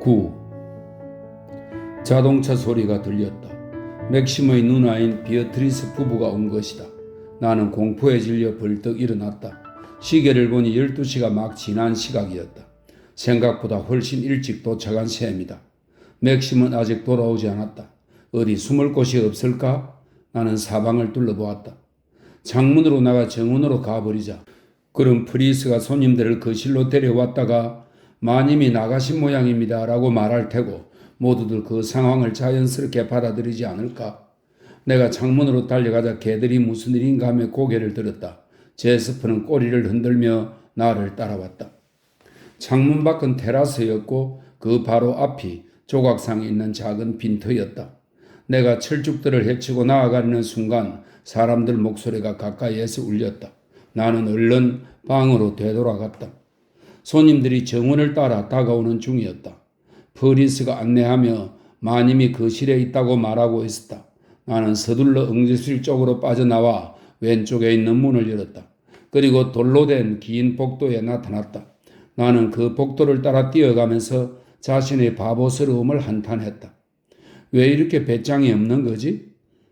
9. 자동차 소리가 들렸다. 맥심의 누나인 비어트리스 부부가 온 것이다. 나는 공포에 질려 벌떡 일어났다. 시계를 보니 12시가 막 지난 시각이었다. 생각보다 훨씬 일찍 도착한 셈이다. 맥심은 아직 돌아오지 않았다. 어디 숨을 곳이 없을까? 나는 사방을 둘러보았다. 창문으로 나가 정원으로 가버리자. 그럼 프리스가 손님들을 거실로 데려왔다가 마님이 나가신 모양입니다 라고 말할 테고 모두들 그 상황을 자연스럽게 받아들이지 않을까? 내가 창문으로 달려가자 개들이 무슨 일인가 하며 고개를 들었다. 제스퍼는 꼬리를 흔들며 나를 따라왔다. 창문 밖은 테라스였고 그 바로 앞이 조각상에 있는 작은 빈터였다. 내가 철쭉들을 헤치고 나아가려는 순간 사람들 목소리가 가까이에서 울렸다. 나는 얼른 방으로 되돌아갔다. 손님들이 정원을 따라 다가오는 중이었다. 프리스가 안내하며 마님이 거실에 있다고 말하고 있었다. 나는 서둘러 응접실 쪽으로 빠져나와 왼쪽에 있는 문을 열었다. 그리고 돌로 된 긴 복도에 나타났다. 나는 그 복도를 따라 뛰어가면서 자신의 바보스러움을 한탄했다. 왜 이렇게 배짱이 없는 거지?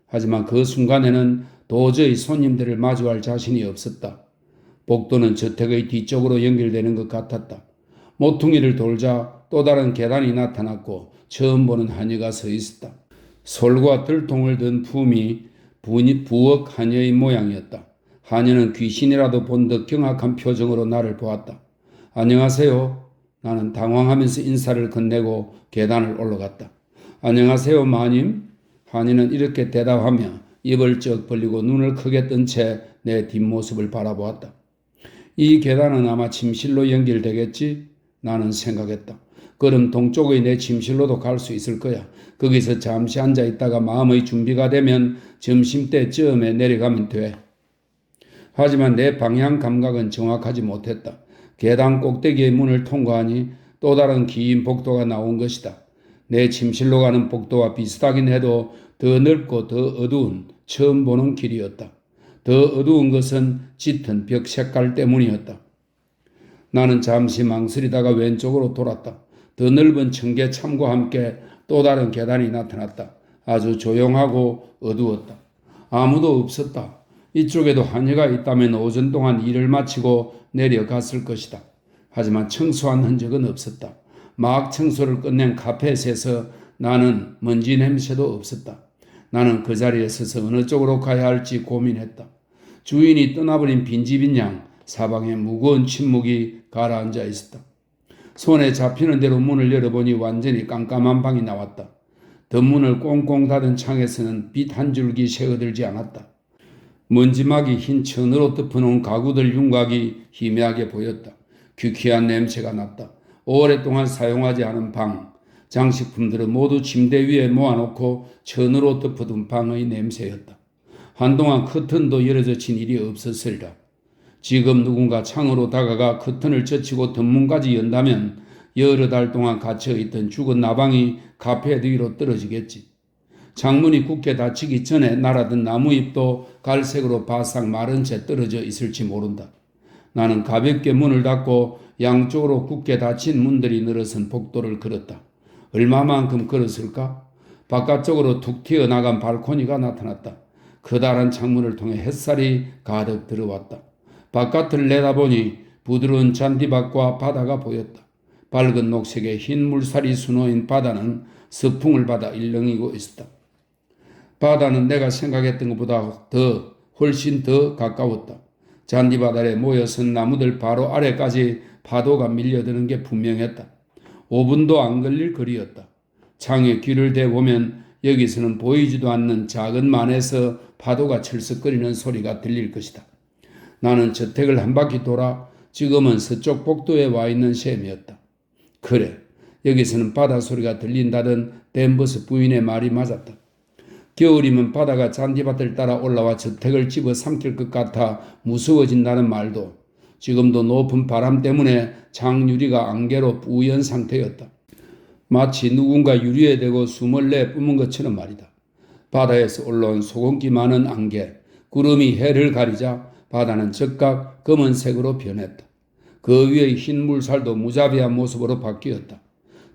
하지만 그 순간에는 도저히 손님들을 마주할 자신이 없었다. 복도는 저택의 뒤쪽으로 연결되는 것 같았다. 모퉁이를 돌자 또 다른 계단이 나타났고 처음 보는 하녀가 서 있었다. 솔과 들통을 든 품이 부엌 하녀의 모양이었다. 하녀는 귀신이라도 본 듯 경악한 표정으로 나를 보았다. 안녕하세요. 나는 당황하면서 인사를 건네고 계단을 올라갔다. 안녕하세요 마님. 하녀는 이렇게 대답하며 입을 쩍 벌리고 눈을 크게 뜬 채 내 뒷모습을 바라보았다. 이 계단은 아마 침실로 연결되겠지? 나는 생각했다. 그럼 동쪽의 내 침실로도 갈 수 있을 거야. 거기서 잠시 앉아있다가 마음의 준비가 되면 점심때쯤에 내려가면 돼. 하지만 내 방향 감각은 정확하지 못했다. 계단 꼭대기의 문을 통과하니 또 다른 긴 복도가 나온 것이다. 내 침실로 가는 복도와 비슷하긴 해도 더 넓고 더 어두운 처음 보는 길이었다. 더 어두운 것은 짙은 벽 색깔 때문이었다. 나는 잠시 망설이다가 왼쪽으로 돌았다. 더 넓은 청계 참과 함께 또 다른 계단이 나타났다. 아주 조용하고 어두웠다. 아무도 없었다. 이쪽에도 하녀가 있다면 오전 동안 일을 마치고 내려갔을 것이다. 하지만 청소한 흔적은 없었다. 막 청소를 끝낸 카펫에서 나는 먼지 냄새도 없었다. 나는 그 자리에 서서 어느 쪽으로 가야 할지 고민했다. 주인이 떠나버린 빈집인 양 사방에 무거운 침묵이 가라앉아 있었다. 손에 잡히는 대로 문을 열어보니 완전히 깜깜한 방이 나왔다. 덧문을 꽁꽁 닫은 창에서는 빛 한 줄기 새어들지 않았다. 먼지막이 흰 천으로 덮어놓은 가구들 윤곽이 희미하게 보였다. 귀쾌한 냄새가 났다. 오랫동안 사용하지 않은 방, 장식품들은 모두 침대 위에 모아놓고 천으로 덮어둔 방의 냄새였다. 한동안 커튼도 열어젖힌 일이 없었으리라. 지금 누군가 창으로 다가가 커튼을 젖히고 덧문까지 연다면 여러 달 동안 갇혀있던 죽은 나방이 카페 위로 떨어지겠지. 창문이 굳게 닫히기 전에 날아든 나무잎도 갈색으로 바싹 마른 채 떨어져 있을지 모른다. 나는 가볍게 문을 닫고 양쪽으로 굳게 닫힌 문들이 늘어선 복도를 걸었다. 얼마만큼 걸었을까? 바깥쪽으로 툭 튀어나간 발코니가 나타났다. 커다란 창문을 통해 햇살이 가득 들어왔다. 바깥을 내다보니 부드러운 잔디밭과 바다가 보였다. 밝은 녹색의 흰 물살이 수놓인 바다는 서풍을 받아 일렁이고 있었다. 바다는 내가 생각했던 것보다 훨씬 더 가까웠다. 잔디밭 아래 모여선 나무들 바로 아래까지 파도가 밀려드는 게 분명했다. 5분도 안 걸릴 거리였다. 창에 귀를 대보면 여기서는 보이지도 않는 작은 만에서 파도가 철썩거리는 소리가 들릴 것이다. 나는 저택을 한 바퀴 돌아 지금은 서쪽 복도에 와 있는 셈이었다. 그래, 여기서는 바다 소리가 들린다던 댄버스 부인의 말이 맞았다. 겨울이면 바다가 잔디밭을 따라 올라와 저택을 집어 삼킬 것 같아 무서워진다는 말도 지금도 높은 바람 때문에 창유리가 안개로 뿌연 상태였다. 마치 누군가 유리에 대고 숨을 내뿜은 것처럼 말이다. 바다에서 올라온 소금기 많은 안개, 구름이 해를 가리자 바다는 즉각 검은색으로 변했다. 그 위의 흰 물살도 무자비한 모습으로 바뀌었다.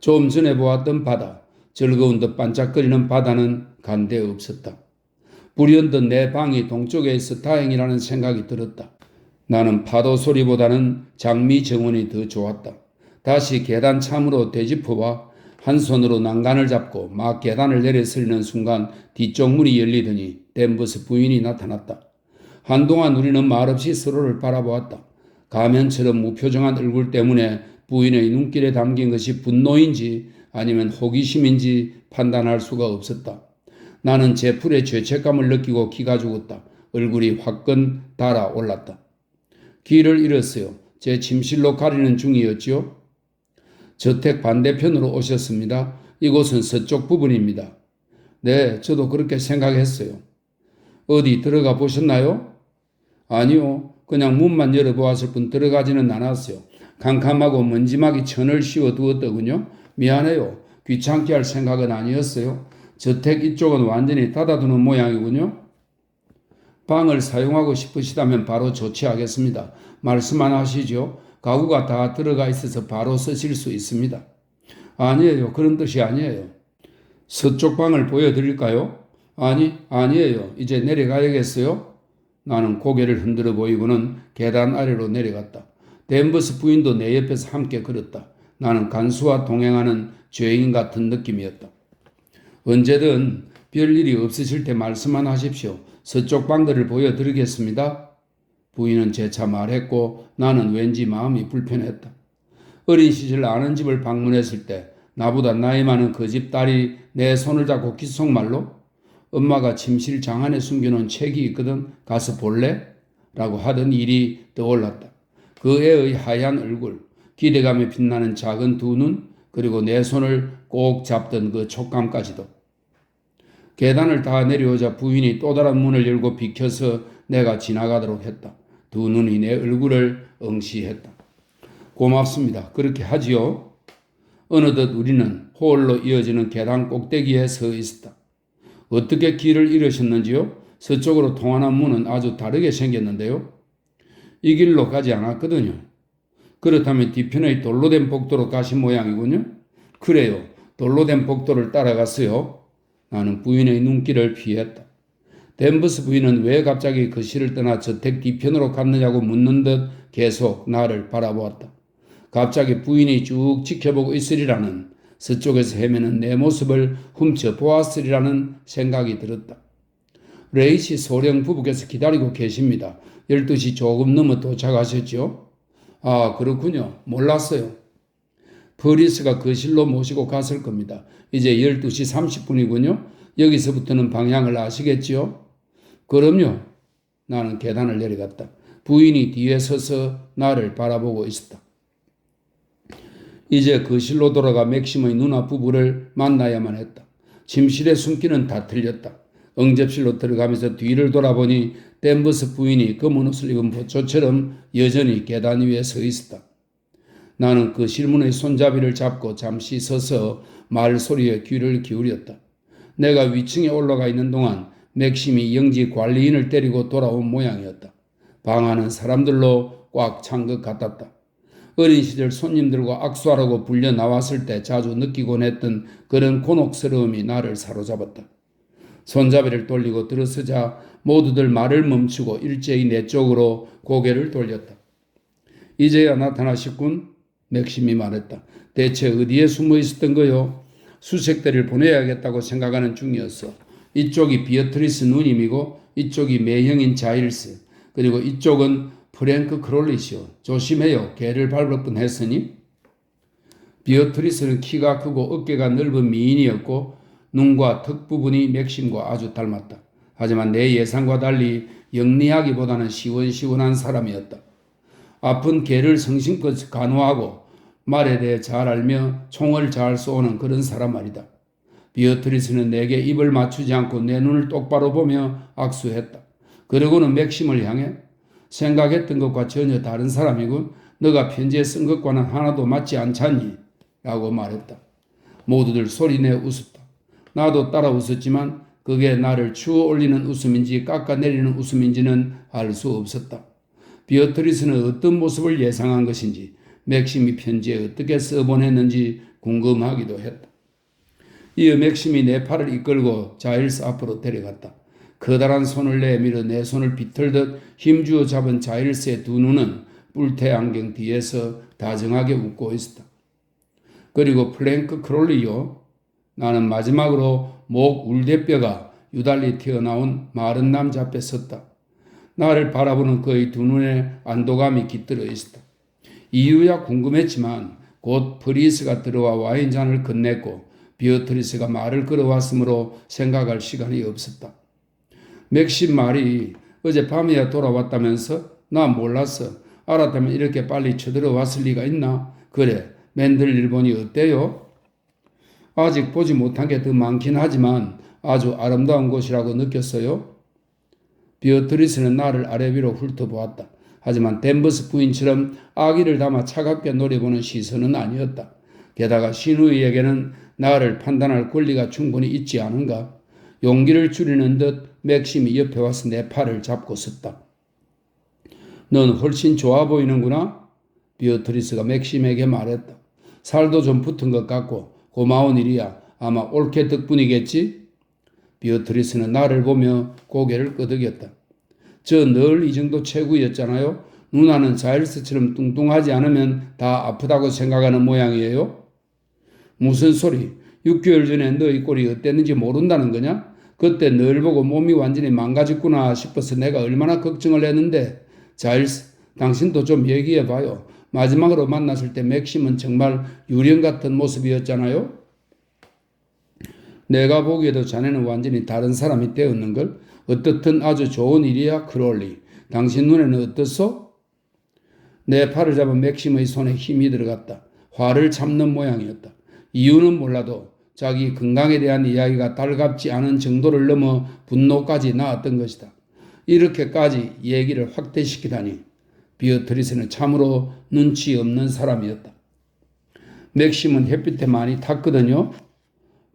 좀 전에 보았던 바다, 즐거운 듯 반짝거리는 바다는 간데 없었다. 불현듯 내 방이 동쪽에 있어 다행이라는 생각이 들었다. 나는 파도 소리보다는 장미 정원이 더 좋았다. 다시 계단 참으로 되짚어봐 한 손으로 난간을 잡고 막 계단을 내려서리는 순간 뒤쪽 문이 열리더니 댄버스 부인이 나타났다. 한동안 우리는 말없이 서로를 바라보았다. 가면처럼 무표정한 얼굴 때문에 부인의 눈길에 담긴 것이 분노인지 아니면 호기심인지 판단할 수가 없었다. 나는 제 풀에 죄책감을 느끼고 기가 죽었다. 얼굴이 화끈 달아올랐다. 길을 잃었어요. 제 침실로 가리는 중이었지요. 저택 반대편으로 오셨습니다. 이곳은 서쪽 부분입니다. 네, 저도 그렇게 생각했어요. 어디 들어가 보셨나요? 아니요. 그냥 문만 열어보았을 뿐 들어가지는 않았어요. 캄캄하고 먼지막이 천을 씌워 두었더군요. 미안해요. 귀찮게 할 생각은 아니었어요. 저택 이쪽은 완전히 닫아두는 모양이군요. 방을 사용하고 싶으시다면 바로 조치하겠습니다. 말씀만 하시죠. 가구가 다 들어가 있어서 바로 쓰실 수 있습니다. 아니에요. 그런 뜻이 아니에요. 서쪽 방을 보여드릴까요? 아니에요. 이제 내려가야겠어요. 나는 고개를 흔들어 보이고는 계단 아래로 내려갔다. 댄버스 부인도 내 옆에서 함께 걸었다. 나는 간수와 동행하는 죄인 같은 느낌이었다. 언제든 별일이 없으실 때 말씀만 하십시오. 서쪽 방들을 보여드리겠습니다. 부인은 재차 말했고 나는 왠지 마음이 불편했다. 어린 시절 아는 집을 방문했을 때 나보다 나이 많은 그 집 딸이 내 손을 잡고 귓속말로 엄마가 침실 장 안에 숨겨놓은 책이 있거든 가서 볼래? 라고 하던 일이 떠올랐다. 그 애의 하얀 얼굴, 기대감에 빛나는 작은 두 눈, 그리고 내 손을 꼭 잡던 그 촉감까지도. 계단을 다 내려오자 부인이 또 다른 문을 열고 비켜서 내가 지나가도록 했다. 두 눈이 내 얼굴을 응시했다. 고맙습니다. 그렇게 하지요. 어느덧 우리는 홀로 이어지는 계단 꼭대기에 서 있었다. 어떻게 길을 잃으셨는지요? 서쪽으로 통하는 문은 아주 다르게 생겼는데요. 이 길로 가지 않았거든요. 그렇다면 뒤편의 돌로 된 복도로 가신 모양이군요. 그래요. 돌로 된 복도를 따라갔어요. 나는 부인의 눈길을 피했다. 댄버스 부인은 왜 갑자기 그 시를 떠나 저택 뒤편으로 갔느냐고 묻는 듯 계속 나를 바라보았다. 갑자기 부인이 쭉 지켜보고 있으리라는, 서쪽에서 헤매는 내 모습을 훔쳐보았으리라는 생각이 들었다. 레이시 소령 부부께서 기다리고 계십니다. 12시 조금 넘어 도착하셨죠? 아, 그렇군요. 몰랐어요. 버리스가 그 실로 모시고 갔을 겁니다. 이제 12시 30분이군요. 여기서부터는 방향을 아시겠지요? 그럼요. 나는 계단을 내려갔다. 부인이 뒤에 서서 나를 바라보고 있었다. 이제 그 실로 돌아가 맥심의 누나 부부를 만나야만 했다. 침실의 숨기는 다 틀렸다. 응접실로 들어가면서 뒤를 돌아보니 댄버스 부인이 검은 옷을 입은 보초처럼 여전히 계단 위에 서 있었다. 나는 그 실문의 손잡이를 잡고 잠시 서서 말소리에 귀를 기울였다. 내가 위층에 올라가 있는 동안 맥심이 영지 관리인을 데리고 돌아온 모양이었다. 방 안은 사람들로 꽉 찬 것 같았다. 어린 시절 손님들과 악수하라고 불려 나왔을 때 자주 느끼곤 했던 그런 곤혹스러움이 나를 사로잡았다. 손잡이를 돌리고 들어서자 모두들 말을 멈추고 일제히 내 쪽으로 고개를 돌렸다. 이제야 나타나셨군. 맥심이 말했다. 대체 어디에 숨어 있었던 거요? 수색대를 보내야겠다고 생각하는 중이었어. 이쪽이 비어트리스 누님이고 이쪽이 매형인 자일스, 그리고 이쪽은 프랭크 크롤리시오. 조심해요. 개를 밟을 뻔했으니. 비어트리스는 키가 크고 어깨가 넓은 미인이었고 눈과 턱 부분이 맥심과 아주 닮았다. 하지만 내 예상과 달리 영리하기보다는 시원시원한 사람이었다. 아픈 개를 성심껏 간호하고 말에 대해 잘 알며 총을 잘 쏘는 그런 사람 말이다. 비어트리스는 내게 입을 맞추지 않고 내 눈을 똑바로 보며 악수했다. 그러고는 맥심을 향해 생각했던 것과 전혀 다른 사람이군. 너가 편지에 쓴 것과는 하나도 맞지 않잖니? 라고 말했다. 모두들 소리내 웃었다. 나도 따라 웃었지만 그게 나를 추어 올리는 웃음인지 깎아내리는 웃음인지는 알 수 없었다. 비어트리스는 어떤 모습을 예상한 것인지 맥심이 편지에 어떻게 써보냈는지 궁금하기도 했다. 이어 맥심이 내 팔을 이끌고 자일스 앞으로 데려갔다. 커다란 손을 내밀어 내 손을 비틀듯 힘주어 잡은 자일스의 두 눈은 뿔테 안경 뒤에서 다정하게 웃고 있었다. 그리고 플랭크 크롤리요. 나는 마지막으로 목 울대뼈가 유달리 튀어나온 마른 남자 앞에 섰다. 나를 바라보는 그의 두 눈에 안도감이 깃들어 있었다. 이유야 궁금했지만 곧 프리스가 들어와 와인잔을 건넸고 비어트리스가 말을 걸어왔으므로 생각할 시간이 없었다. 맥심 말이 어젯밤에야 돌아왔다면서? 나 몰랐어. 알았다면 이렇게 빨리 쳐들어왔을 리가 있나? 그래, 맨들 일본이 어때요? 아직 보지 못한 게 더 많긴 하지만 아주 아름다운 곳이라고 느꼈어요. 비어트리스는 나를 아래 위로 훑어보았다. 하지만 댄버스 부인처럼 아기를 담아 차갑게 노려보는 시선은 아니었다. 게다가 신우이에게는 나를 판단할 권리가 충분히 있지 않은가? 용기를 줄이는 듯 맥심이 옆에 와서 내 팔을 잡고 섰다. 넌 훨씬 좋아 보이는구나? 비어트리스가 맥심에게 말했다. 살도 좀 붙은 것 같고 고마운 일이야. 아마 올케 덕분이겠지? 비어트리스는 나를 보며 고개를 끄덕였다. 저 늘 이 정도 체구였잖아요. 누나는 자일스처럼 뚱뚱하지 않으면 다 아프다고 생각하는 모양이에요. 무슨 소리? 6개월 전에 너희 꼴이 어땠는지 모른다는 거냐? 그때 널 보고 몸이 완전히 망가졌구나 싶어서 내가 얼마나 걱정을 했는데. 자일스, 당신도 좀 얘기해봐요. 마지막으로 만났을 때 맥심은 정말 유령 같은 모습이었잖아요. 내가 보기에도 자네는 완전히 다른 사람이 되었는걸. 어떻든 아주 좋은 일이야, 크롤리. 당신 눈에는 어떻소? 내 팔을 잡은 맥심의 손에 힘이 들어갔다. 화를 참는 모양이었다. 이유는 몰라도 자기 건강에 대한 이야기가 달갑지 않은 정도를 넘어 분노까지 나왔던 것이다. 이렇게까지 얘기를 확대시키다니 비어트리스는 참으로 눈치 없는 사람이었다. 맥심은 햇빛에 많이 탔거든요.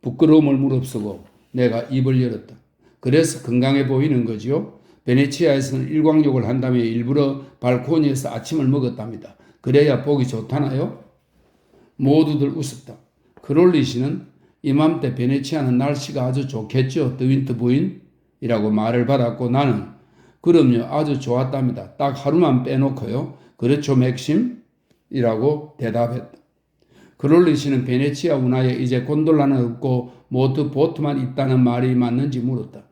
부끄러움을 무릅쓰고 내가 입을 열었다. 그래서 건강해 보이는 거지요. 베네치아에서는 일광욕을 한 다음에 일부러 발코니에서 아침을 먹었답니다. 그래야 보기 좋다나요? 모두들 웃었다. 크롤리 씨는 이맘때 베네치아는 날씨가 아주 좋겠죠. 더윈트 부인이라고 말을 받았고 나는 그럼요. 아주 좋았답니다. 딱 하루만 빼놓고요. 그렇죠 맥심? 이라고 대답했다. 크롤리 씨는 베네치아 운하에 이제 곤돌라는 없고 모터보트만 있다는 말이 맞는지 물었다.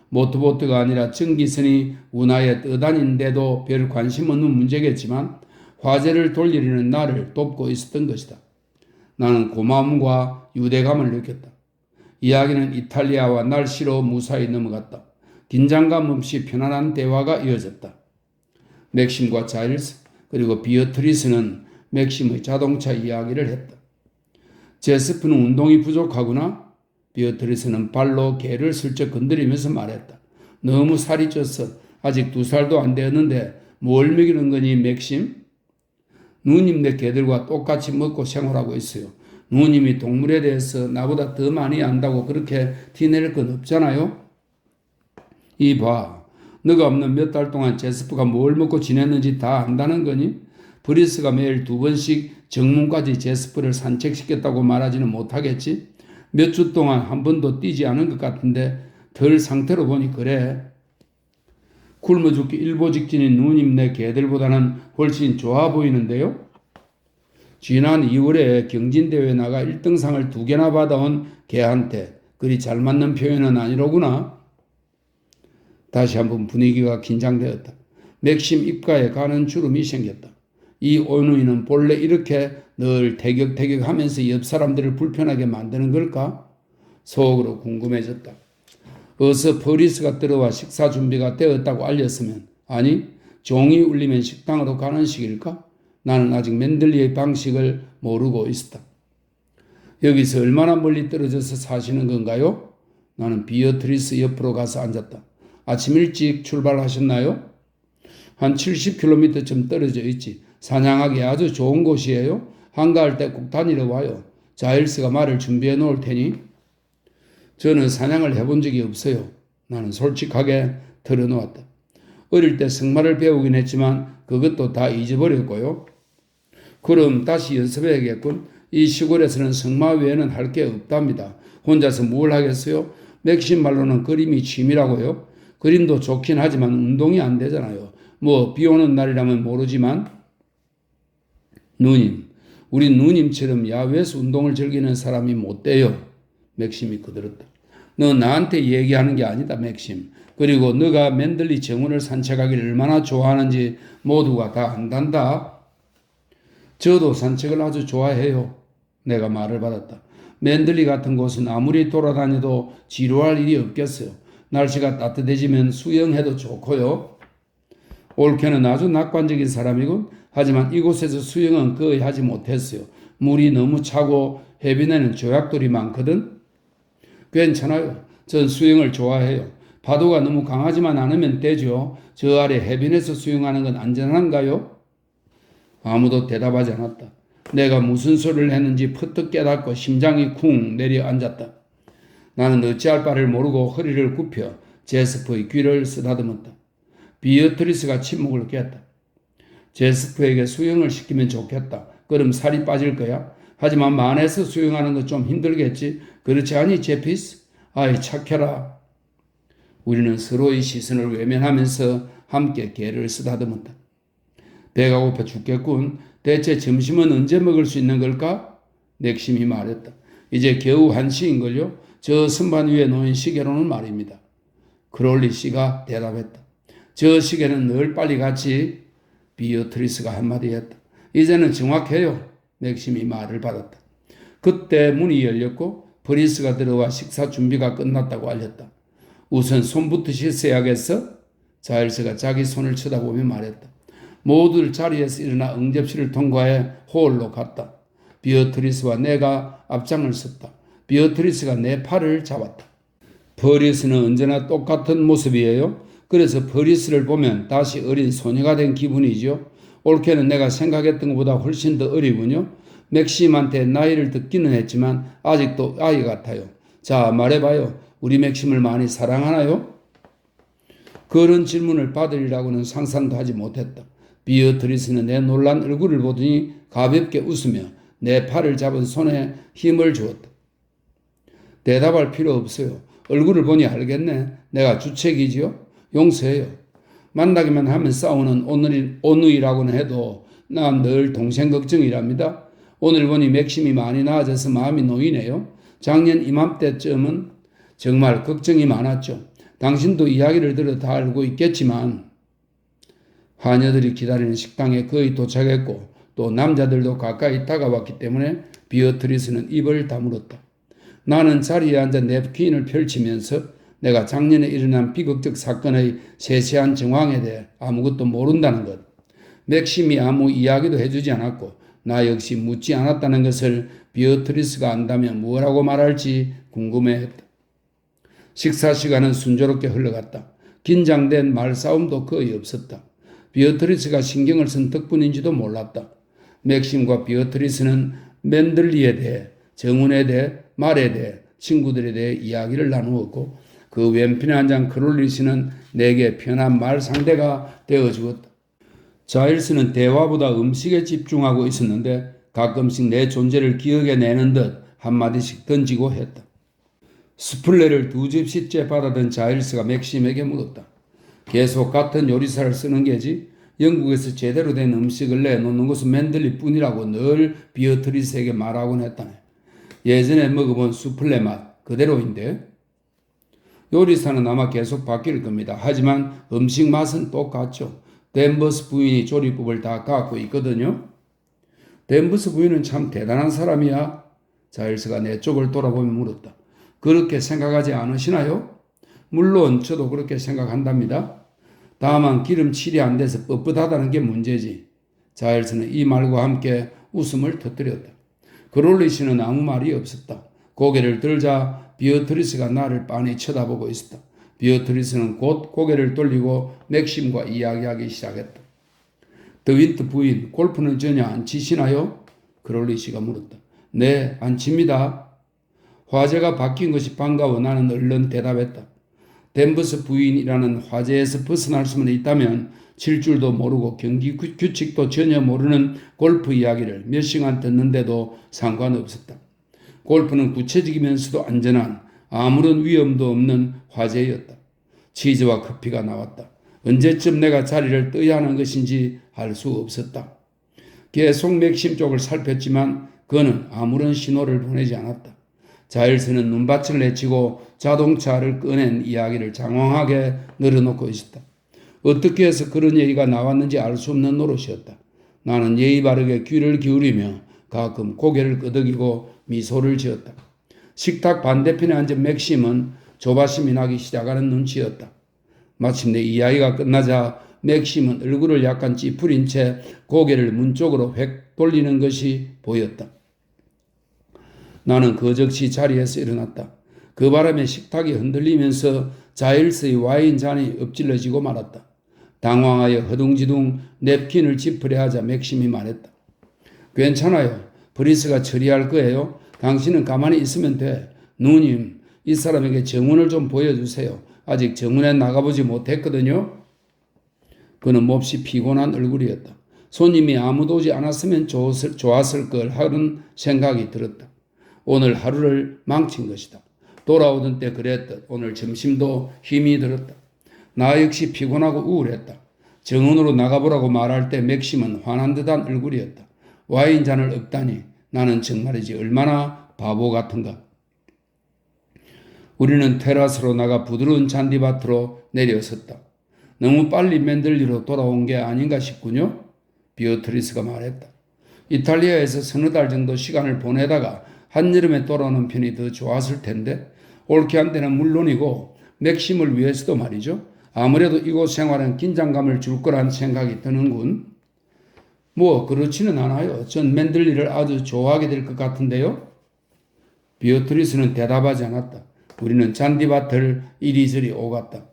모터보트가 아니라 전기선이 운하에 떠다니는데도 별 관심 없는 문제겠지만 화제를 돌리려는 나를 돕고 있었던 것이다. 나는 고마움과 유대감을 느꼈다. 이야기는 이탈리아와 날씨로 무사히 넘어갔다. 긴장감 없이 편안한 대화가 이어졌다. 맥심과 자일스 그리고 비어트리스는 맥심의 자동차 이야기를 했다. 제스프는 운동이 부족하구나. 비어트리스는 발로 개를 슬쩍 건드리면서 말했다. 너무 살이 쪄서 아직 2살도 안 되었는데 뭘 먹이는 거니 맥심? 누님네 개들과 똑같이 먹고 생활하고 있어요. 누님이 동물에 대해서 나보다 더 많이 안다고 그렇게 티낼 건 없잖아요. 이봐, 너가 없는 몇 달 동안 제스프가 뭘 먹고 지냈는지 다 안다는 거니? 브리스가 매일 2번씩 정문까지 제스프를 산책시켰다고 말하지는 못하겠지? 몇 주 동안 한 번도 뛰지 않은 것 같은데 덜 상태로 보니 그래. 굶어 죽기 일보 직전인 누님네 개들보다는 훨씬 좋아 보이는데요? 지난 2월에 경진대회에 나가 1등상을 2개나 받아온 개한테 그리 잘 맞는 표현은 아니로구나. 다시 한번 분위기가 긴장되었다. 맥심 입가에 가는 주름이 생겼다. 이 오누이는 본래 이렇게 늘 태격태격하면서 옆 사람들을 불편하게 만드는 걸까? 속으로 궁금해졌다. 어서 프리스가 들어와 식사 준비가 되었다고 알렸으면, 아니 종이 울리면 식당으로 가는 식일까? 나는 아직 맨들리의 방식을 모르고 있었다. 여기서 얼마나 멀리 떨어져서 사시는 건가요? 나는 비어트리스 옆으로 가서 앉았다. 아침 일찍 출발하셨나요? 한 70km쯤 떨어져 있지. 사냥하기 아주 좋은 곳이에요. 한가할 때 꼭 다니러 와요. 자일스가 말을 준비해 놓을 테니. 저는 사냥을 해본 적이 없어요. 나는 솔직하게 털어놓았다. 어릴 때 승마를 배우긴 했지만 그것도 다 잊어버렸고요. 그럼 다시 연습해야겠군. 이 시골에서는 승마 외에는 할 게 없답니다. 혼자서 뭘 하겠어요? 맥심 말로는 그림이 취미라고요. 그림도 좋긴 하지만 운동이 안 되잖아요. 뭐 비 오는 날이라면 모르지만 누님, 우리 누님처럼 야외에서 운동을 즐기는 사람이 못 돼요. 맥심이 그들었다. 너 나한테 얘기하는 게 아니다, 맥심. 그리고 너가 맨들리 정원을 산책하기를 얼마나 좋아하는지 모두가 다 안단다. 저도 산책을 아주 좋아해요. 내가 말을 받았다. 맨들리 같은 곳은 아무리 돌아다녀도 지루할 일이 없겠어요. 날씨가 따뜻해지면 수영해도 좋고요. 올케는 아주 낙관적인 사람이군. 하지만 이곳에서 수영은 거의 하지 못했어요. 물이 너무 차고 해변에는 조약돌이 많거든. 괜찮아요. 전 수영을 좋아해요. 파도가 너무 강하지만 않으면 되죠. 저 아래 해변에서 수영하는 건 안전한가요? 아무도 대답하지 않았다. 내가 무슨 소리를 했는지 퍼뜩 깨닫고 심장이 쿵 내려앉았다. 나는 어찌할 바를 모르고 허리를 굽혀 제스퍼의 귀를 쓰다듬었다. 비어트리스가 침묵을 깼다. 제스퍼에게 수영을 시키면 좋겠다. 그럼 살이 빠질 거야. 하지만 만에서 수영하는 건 좀 힘들겠지. 그렇지 않니, 제피스? 아이, 착해라. 우리는 서로의 시선을 외면하면서 함께 개를 쓰다듬었다. 배가 고파 죽겠군. 대체 점심은 언제 먹을 수 있는 걸까? 맥심이 말했다. 이제 겨우 1시인걸요? 저 선반 위에 놓인 시계로는 말입니다. 크롤리 씨가 대답했다. 저 시계는 늘 빨리 갔지. 비어트리스가 한마디 했다. 이제는 정확해요. 맥심이 말을 받았다. 그때 문이 열렸고 브리스가 들어와 식사 준비가 끝났다고 알렸다. 우선 손부터 씻어야겠어? 자일스가 자기 손을 쳐다보며 말했다. 모두들 자리에서 일어나 응접실을 통과해 홀로 갔다. 비어트리스와 내가 앞장을 섰다. 비어트리스가 내 팔을 잡았다. 버리스는 언제나 똑같은 모습이에요. 그래서 버리스를 보면 다시 어린 소녀가 된 기분이죠. 올케는 내가 생각했던 것보다 훨씬 더 어리군요. 맥심한테 나이를 듣기는 했지만 아직도 아이 같아요. 자, 말해봐요. 우리 맥심을 많이 사랑하나요? 그런 질문을 받으리라고는 상상도 하지 못했다. 비어트리스는 내 놀란 얼굴을 보더니 가볍게 웃으며 내 팔을 잡은 손에 힘을 주었다. 대답할 필요 없어요. 얼굴을 보니 알겠네. 내가 주책이지요? 용서해요. 만나기만 하면 싸우는 오누이라고는 해도 난 늘 동생 걱정이랍니다. 오늘 보니 맥심이 많이 나아져서 마음이 놓이네요. 작년 이맘때쯤은 정말 걱정이 많았죠. 당신도 이야기를 들어 다 알고 있겠지만 하녀들이 기다리는 식당에 거의 도착했고 또 남자들도 가까이 다가왔기 때문에 비어트리스는 입을 다물었다. 나는 자리에 앉아 냅킨을 펼치면서 내가 작년에 일어난 비극적 사건의 세세한 정황에 대해 아무것도 모른다는 것, 맥심이 아무 이야기도 해주지 않았고 나 역시 묻지 않았다는 것을 비어트리스가 안다면 뭐라고 말할지 궁금해했다. 식사 시간은 순조롭게 흘러갔다. 긴장된 말싸움도 거의 없었다. 비어트리스가 신경을 쓴 덕분인지도 몰랐다. 맥심과 비어트리스는 맨들리에 대해, 정운에 대해, 말에 대해, 친구들에 대해 이야기를 나누었고 그 왼편에 앉은 크롤리 씨는 내게 편한 말 상대가 되어주었다. 자일스는 대화보다 음식에 집중하고 있었는데 가끔씩 내 존재를 기억해내는 듯 한마디씩 던지고 했다. 스플레를 2접시째 받아든 자일스가 맥심에게 물었다. 계속 같은 요리사를 쓰는 게지? 영국에서 제대로 된 음식을 내놓는 것은 맨들리 뿐이라고 늘 비어트리스에게 말하곤 했다네. 예전에 먹어본 수플레 맛 그대로인데? 요리사는 아마 계속 바뀔 겁니다. 하지만 음식 맛은 똑같죠. 댄버스 부인이 조리법을 다 갖고 있거든요. 댄버스 부인은 참 대단한 사람이야. 자일스가 내 쪽을 돌아보며 물었다. 그렇게 생각하지 않으시나요? 물론 저도 그렇게 생각한답니다. 다만 기름칠이 안 돼서 뻣뻣하다는 게 문제지. 자일스는 이 말과 함께 웃음을 터뜨렸다. 크롤리 씨는 아무 말이 없었다. 고개를 들자 비어트리스가 나를 빤히 쳐다보고 있었다. 비어트리스는 곧 고개를 돌리고 맥심과 이야기하기 시작했다. 더윈트 부인, 골프는 전혀 안 치시나요? 크롤리 씨가 물었다. 네, 안 칩니다. 화제가 바뀐 것이 반가워 나는 얼른 대답했다. 댄버스 부인이라는 화제에서 벗어날 수만 있다면 칠 줄도 모르고 경기 규칙도 전혀 모르는 골프 이야기를 몇 시간 듣는데도 상관없었다. 골프는 구체적이면서도 안전한 아무런 위험도 없는 화제였다. 치즈와 커피가 나왔다. 언제쯤 내가 자리를 떠야 하는 것인지 알 수 없었다. 계속 맥심 쪽을 살폈지만 그는 아무런 신호를 보내지 않았다. 자일스는 눈밭을 내치고 자동차를 꺼낸 이야기를 장황하게 늘어놓고 있었다. 어떻게 해서 그런 얘기가 나왔는지 알 수 없는 노릇이었다. 나는 예의 바르게 귀를 기울이며 가끔 고개를 끄덕이고 미소를 지었다. 식탁 반대편에 앉은 맥심은 조바심이 나기 시작하는 눈치였다. 마침내 이야기가 끝나자 맥심은 얼굴을 약간 찌푸린 채 고개를 문 쪽으로 획 돌리는 것이 보였다. 나는 거적시 자리에서 일어났다. 그 바람에 식탁이 흔들리면서 자일스의 와인 잔이 엎질러지고 말았다. 당황하여 허둥지둥 냅킨을 짚으려 하자 맥심이 말했다. 괜찮아요. 브리스가 처리할 거예요. 당신은 가만히 있으면 돼. 누님, 이 사람에게 정원을 좀 보여주세요. 아직 정원에 나가보지 못했거든요. 그는 몹시 피곤한 얼굴이었다. 손님이 아무도 오지 않았으면 좋았을 걸 하는 생각이 들었다. 오늘 하루를 망친 것이다. 돌아오던 때 그랬듯 오늘 점심도 힘이 들었다. 나 역시 피곤하고 우울했다. 정원으로 나가보라고 말할 때 맥심은 화난 듯한 얼굴이었다. 와인잔을 엎다니 나는 정말이지 얼마나 바보 같은가. 우리는 테라스로 나가 부드러운 잔디밭으로 내려섰다. 너무 빨리 맨들리로 돌아온 게 아닌가 싶군요. 비어트리스가 말했다. 이탈리아에서 서너 달 정도 시간을 보내다가 한여름에 돌아오는 편이 더 좋았을 텐데 올케한테는 물론이고 맥심을 위해서도 말이죠. 아무래도 이곳 생활은 긴장감을 줄 거란 생각이 드는군. 뭐 그렇지는 않아요. 전 맨들리를 아주 좋아하게 될 것 같은데요. 비어트리스는 대답하지 않았다. 우리는 잔디밭을 이리저리 오갔다.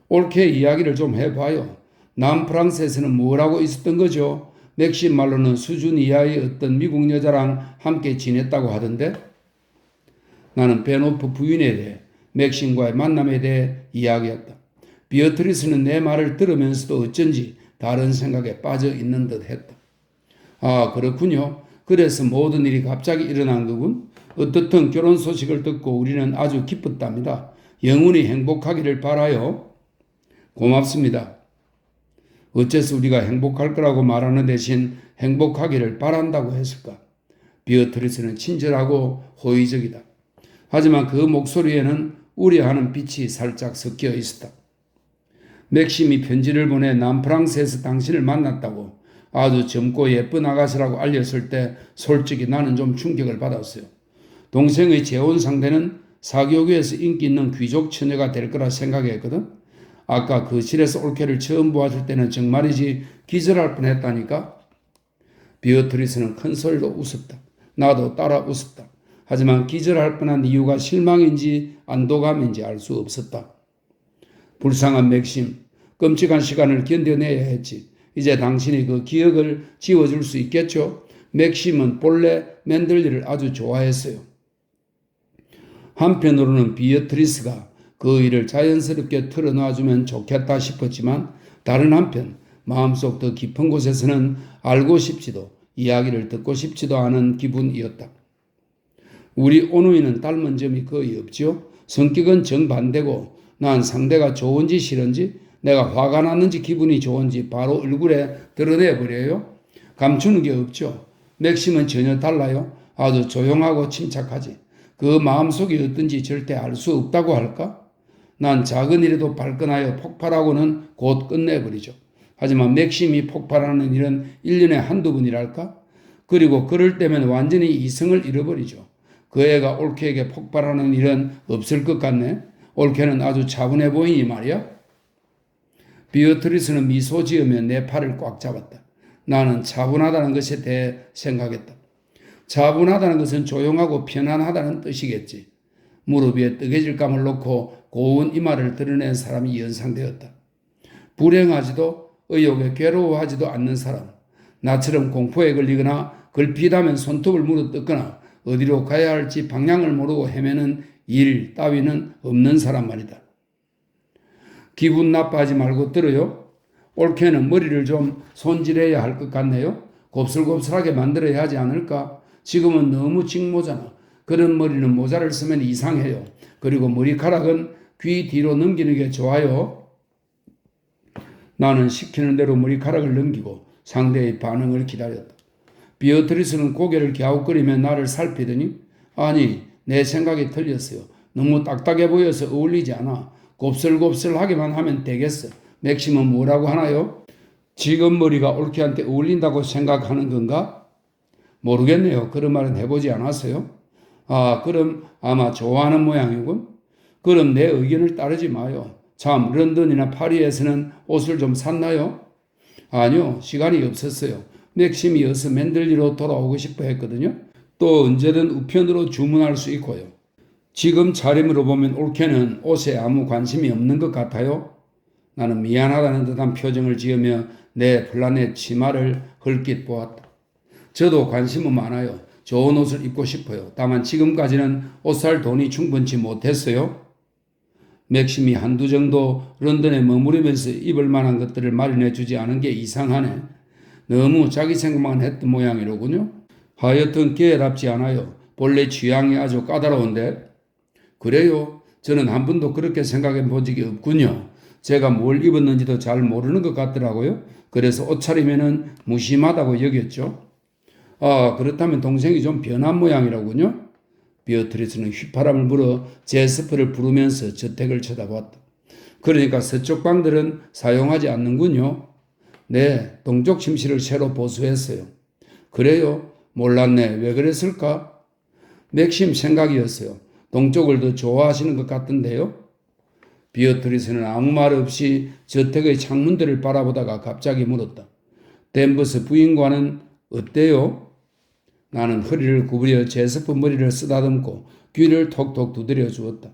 올케 이야기를 좀 해봐요. 남프랑스에서는 뭐라고 있었던 거죠? 맥심 말로는 수준 이하의 어떤 미국 여자랑 함께 지냈다고 하던데? 나는 베노프 부인에 대해 맥심과의 만남에 대해 이야기했다. 비어트리스는 내 말을 들으면서도 어쩐지 다른 생각에 빠져 있는 듯 했다. 아, 그렇군요. 그래서 모든 일이 갑자기 일어난 거군. 어떻든 결혼 소식을 듣고 우리는 아주 기뻤답니다. 영원히 행복하기를 바라요. 고맙습니다. 어째서 우리가 행복할 거라고 말하는 대신 행복하기를 바란다고 했을까? 비어트리스는 친절하고 호의적이다. 하지만 그 목소리에는 우려하는 빛이 살짝 섞여 있었다. 맥심이 편지를 보내 남프랑스에서 당신을 만났다고 아주 젊고 예쁜 아가씨라고 알렸을 때 솔직히 나는 좀 충격을 받았어요. 동생의 재혼 상대는 사교계에서 인기 있는 귀족 처녀가 될 거라 생각했거든. 아까 그 실에서 올케를 처음 보았을 때는 정말이지 기절할 뻔했다니까. 비어트리스는 큰 소리로 웃었다. 나도 따라 웃었다. 하지만 기절할 뻔한 이유가 실망인지 안도감인지 알 수 없었다. 불쌍한 맥심, 끔찍한 시간을 견뎌내야 했지. 이제 당신이 그 기억을 지워줄 수 있겠죠? 맥심은 본래 맨들리를 아주 좋아했어요. 한편으로는 비어트리스가 그 일을 자연스럽게 털어놔주면 좋겠다 싶었지만 다른 한편 마음속 더 깊은 곳에서는 알고 싶지도 이야기를 듣고 싶지도 않은 기분이었다. 우리 오누이는 닮은 점이 거의 없지요. 성격은 정반대고 난 상대가 좋은지 싫은지 내가 화가 났는지 기분이 좋은지 바로 얼굴에 드러내버려요. 감추는 게 없죠. 맥심은 전혀 달라요. 아주 조용하고 침착하지. 그 마음속이 어떤지 절대 알 수 없다고 할까? 난 작은 일에도 발끈하여 폭발하고는 곧 끝내버리죠. 하지만 맥심이 폭발하는 일은 1년에 한두 번이랄까? 그리고 그럴 때면 완전히 이성을 잃어버리죠. 그 애가 올케에게 폭발하는 일은 없을 것 같네. 올케는 아주 차분해 보이니 말이야. 비어트리스는 미소 지으며 내 팔을 꽉 잡았다. 나는 차분하다는 것에 대해 생각했다. 차분하다는 것은 조용하고 편안하다는 뜻이겠지. 무릎 위에 뜨개질감을 놓고 고운 이마를 드러낸 사람이 연상되었다. 불행하지도 의욕에 괴로워하지도 않는 사람. 나처럼 공포에 걸리거나 걸핏하면 손톱을 물어뜯거나 어디로 가야 할지 방향을 모르고 헤매는 일 따위는 없는 사람 말이다. 기분 나빠하지 말고 들어요. 올케는 머리를 좀 손질해야 할 것 같네요. 곱슬곱슬하게 만들어야 하지 않을까? 지금은 너무 직모잖아. 그런 머리는 모자를 쓰면 이상해요. 그리고 머리카락은 귀 뒤로 넘기는 게 좋아요. 나는 시키는 대로 머리카락을 넘기고 상대의 반응을 기다렸다. 비어트리스는 고개를 갸웃거리며 나를 살피더니 아니 내 생각이 틀렸어요. 너무 딱딱해 보여서 어울리지 않아. 곱슬곱슬하게만 하면 되겠어. 맥심은 뭐라고 하나요? 지금 머리가 올케한테 어울린다고 생각하는 건가? 모르겠네요. 그런 말은 해보지 않았어요. 아, 그럼 아마 좋아하는 모양이군. 그럼 내 의견을 따르지 마요. 참, 런던이나 파리에서는 옷을 좀 샀나요? 아니요, 시간이 없었어요. 맥심이 어서 맨들리로 돌아오고 싶어 했거든요. 또 언제든 우편으로 주문할 수 있고요. 지금 차림으로 보면 올케는 옷에 아무 관심이 없는 것 같아요. 나는 미안하다는 듯한 표정을 지으며 내 플라넷 치마를 흘낏 보았다. 저도 관심은 많아요. 좋은 옷을 입고 싶어요. 다만 지금까지는 옷 살 돈이 충분치 못했어요. 맥심이 한두 정도 런던에 머무르면서 입을 만한 것들을 마련해 주지 않은 게 이상하네. 너무 자기 생각만 했던 모양이로군요. 하여튼 게으랍지 않아요. 본래 취향이 아주 까다로운데. 그래요? 저는 한 번도 그렇게 생각해 본 적이 없군요. 제가 뭘 입었는지도 잘 모르는 것 같더라고요. 그래서 옷차림에는 무심하다고 여겼죠. 아, 그렇다면 동생이 좀 변한 모양이라군요. 비어트리스는 휘파람을 불어 제스퍼를 부르면서 저택을 쳐다봤다. 그러니까 서쪽 방들은 사용하지 않는군요. 네, 동쪽 침실을 새로 보수했어요. 그래요? 몰랐네. 왜 그랬을까? 맥심 생각이었어요. 동쪽을 더 좋아하시는 것 같던데요. 비어트리스는 아무 말 없이 저택의 창문들을 바라보다가 갑자기 물었다. 댄버스 부인과는 어때요? 나는 허리를 구부려 제스퍼 머리를 쓰다듬고 귀를 톡톡 두드려 주었다.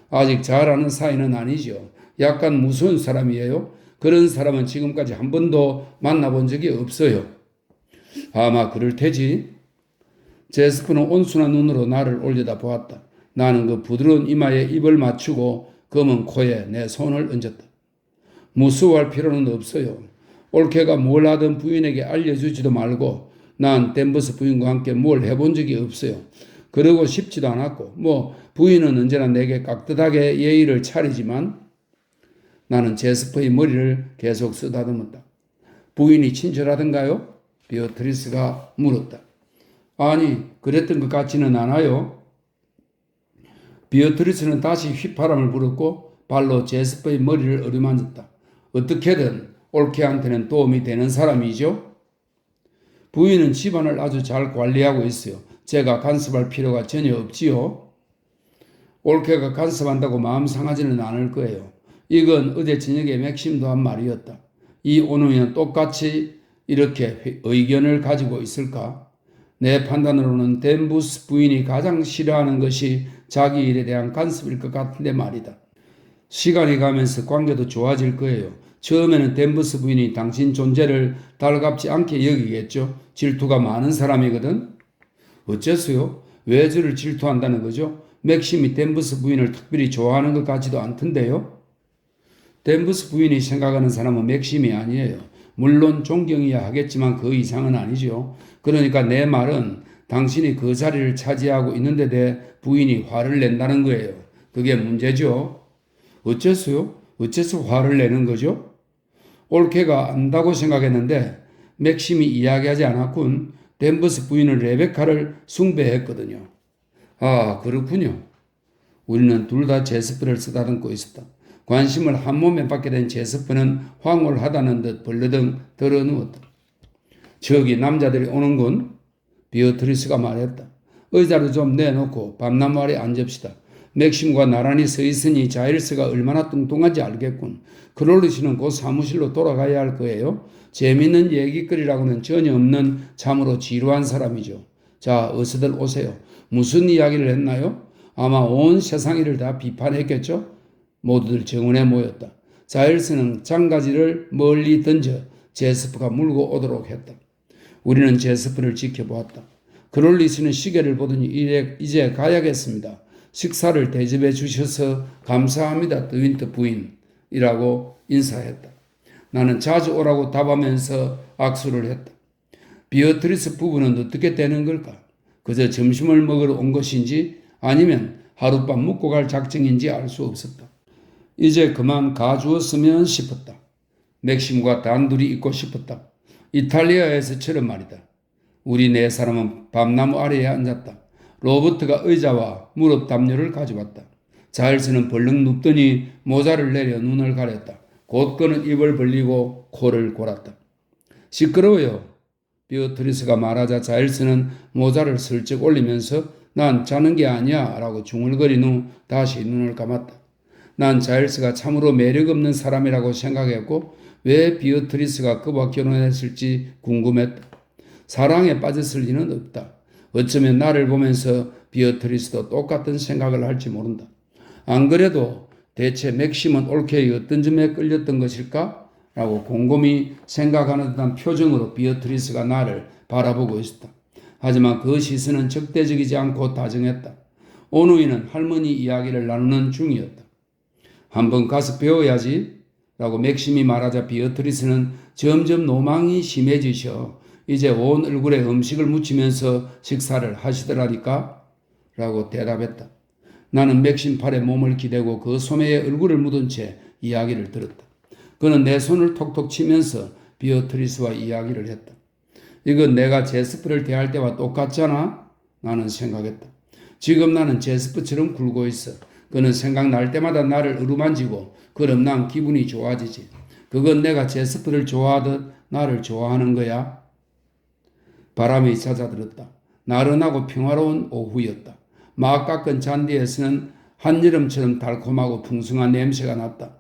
아직 잘 아는 사이는 아니죠. 약간 무서운 사람이에요. 그런 사람은 지금까지 한 번도 만나본 적이 없어요. 아마 그럴 테지. 제스퍼는 온순한 눈으로 나를 올려다 보았다. 나는 그 부드러운 이마에 입을 맞추고 검은 코에 내 손을 얹었다. 무서워할 필요는 없어요. 올케가 뭘 하든 부인에게 알려주지도 말고 난 댄버스 부인과 함께 뭘 해본 적이 없어요. 그러고 싶지도 않았고 부인은 언제나 내게 깍듯하게 예의를 차리지만 나는 제스퍼의 머리를 계속 쓰다듬었다. 부인이 친절하던가요? 비어트리스가 물었다. 아니, 그랬던 것 같지는 않아요. 비어트리스는 다시 휘파람을 불었고 발로 제스퍼의 머리를 어루만졌다. 어떻게든 올케한테는 도움이 되는 사람이죠. 부인은 집안을 아주 잘 관리하고 있어요. 제가 간섭할 필요가 전혀 없지요. 올케가 간섭한다고 마음 상하지는 않을 거예요. 이건 어제 저녁에 맥심도 한 말이었다. 이 오누이는 똑같이 이렇게 의견을 가지고 있을까? 내 판단으로는 댄버스 부인이 가장 싫어하는 것이 자기 일에 대한 간섭일 것 같은데 말이다. 시간이 가면서 관계도 좋아질 거예요. 처음에는 댄버스 부인이 당신 존재를 달갑지 않게 여기겠죠. 질투가 많은 사람이거든. 어째서요? 왜 저를 질투한다는 거죠? 맥심이 댄버스 부인을 특별히 좋아하는 것 같지도 않던데요. 댄버스 부인이 생각하는 사람은 맥심이 아니에요. 물론 존경해야 하겠지만 그 이상은 아니죠. 그러니까 내 말은 당신이 그 자리를 차지하고 있는데 대해 부인이 화를 낸다는 거예요. 그게 문제죠. 어째서요? 어째서 화를 내는 거죠? 올케가 안다고 생각했는데 맥심이 이야기하지 않았군. 댄버스 부인은 레베카를 숭배했거든요. 아, 그렇군요. 우리는 둘 다 제스퍼를 쓰다듬고 있었다. 관심을 한 몸에 받게 된 제스퍼는 황홀하다는 듯 벌러덩 덜어누웠다. 저기 남자들이 오는군. 비어트리스가 말했다. 의자를 좀 내놓고 밤나무 아래 앉읍시다. 맥심과 나란히 서 있으니 자일스가 얼마나 뚱뚱한지 알겠군. 크롤리 씨는 곧 사무실로 돌아가야 할 거예요. 재밌는 얘기거리라고는 전혀 없는 참으로 지루한 사람이죠. 자, 어서들 오세요. 무슨 이야기를 했나요? 아마 온 세상일을 다 비판했겠죠? 모두들 정원에 모였다. 자일스는 장가지를 멀리 던져 제스퍼가 물고 오도록 했다. 우리는 제스퍼를 지켜보았다. 크롤리 씨는 시계를 보더니 이제 가야겠습니다. 식사를 대접해 주셔서 감사합니다. 드윈터 부인이라고 인사했다. 나는 자주 오라고 답하면서 악수를 했다. 비어트리스 부부는 어떻게 되는 걸까? 그저 점심을 먹으러 온 것인지 아니면 하룻밤 묵고 갈 작정인지 알 수 없었다. 이제 그만 가주었으면 싶었다. 맥심과 단둘이 있고 싶었다. 이탈리아에서처럼 말이다. 우리 네 사람은 밤나무 아래에 앉았다. 로버트가 의자와 무릎 담요를 가져왔다. 자일스는 벌렁 눕더니 모자를 내려 눈을 가렸다. 곧 그는 입을 벌리고 코를 골았다. 시끄러워요. 비어트리스가 말하자 자일스는 모자를 슬쩍 올리면서 난 자는 게 아니야 라고 중얼거린 후 다시 눈을 감았다. 난 자일스가 참으로 매력 없는 사람이라고 생각했고 왜 비어트리스가 그와 결혼했을지 궁금했다. 사랑에 빠졌을 리는 없다. 어쩌면 나를 보면서 비어트리스도 똑같은 생각을 할지 모른다. 안 그래도 대체 맥심은 올케의 어떤 점에 끌렸던 것일까? 라고 곰곰이 생각하는 듯한 표정으로 비어트리스가 나를 바라보고 있었다. 하지만 그 시선은 적대적이지 않고 다정했다. 오누이는 할머니 이야기를 나누는 중이었다. 한번 가서 배워야지 라고 맥심이 말하자 비어트리스는 점점 노망이 심해지셔 이제 온 얼굴에 음식을 묻히면서 식사를 하시더라니까 라고 대답했다. 나는 맥심 팔에 몸을 기대고 그 소매에 얼굴을 묻은 채 이야기를 들었다. 그는 내 손을 톡톡 치면서 비어트리스와 이야기를 했다. 이건 내가 제스프를 대할 때와 똑같잖아? 나는 생각했다. 지금 나는 제스프처럼 굴고 있어. 그는 생각날 때마다 나를 어루만지고 그럼 난 기분이 좋아지지. 그건 내가 제스프를 좋아하듯 나를 좋아하는 거야. 바람이 잦아들었다. 나른하고 평화로운 오후였다. 막 깎은 잔디에서는 한여름처럼 달콤하고 풍성한 냄새가 났다.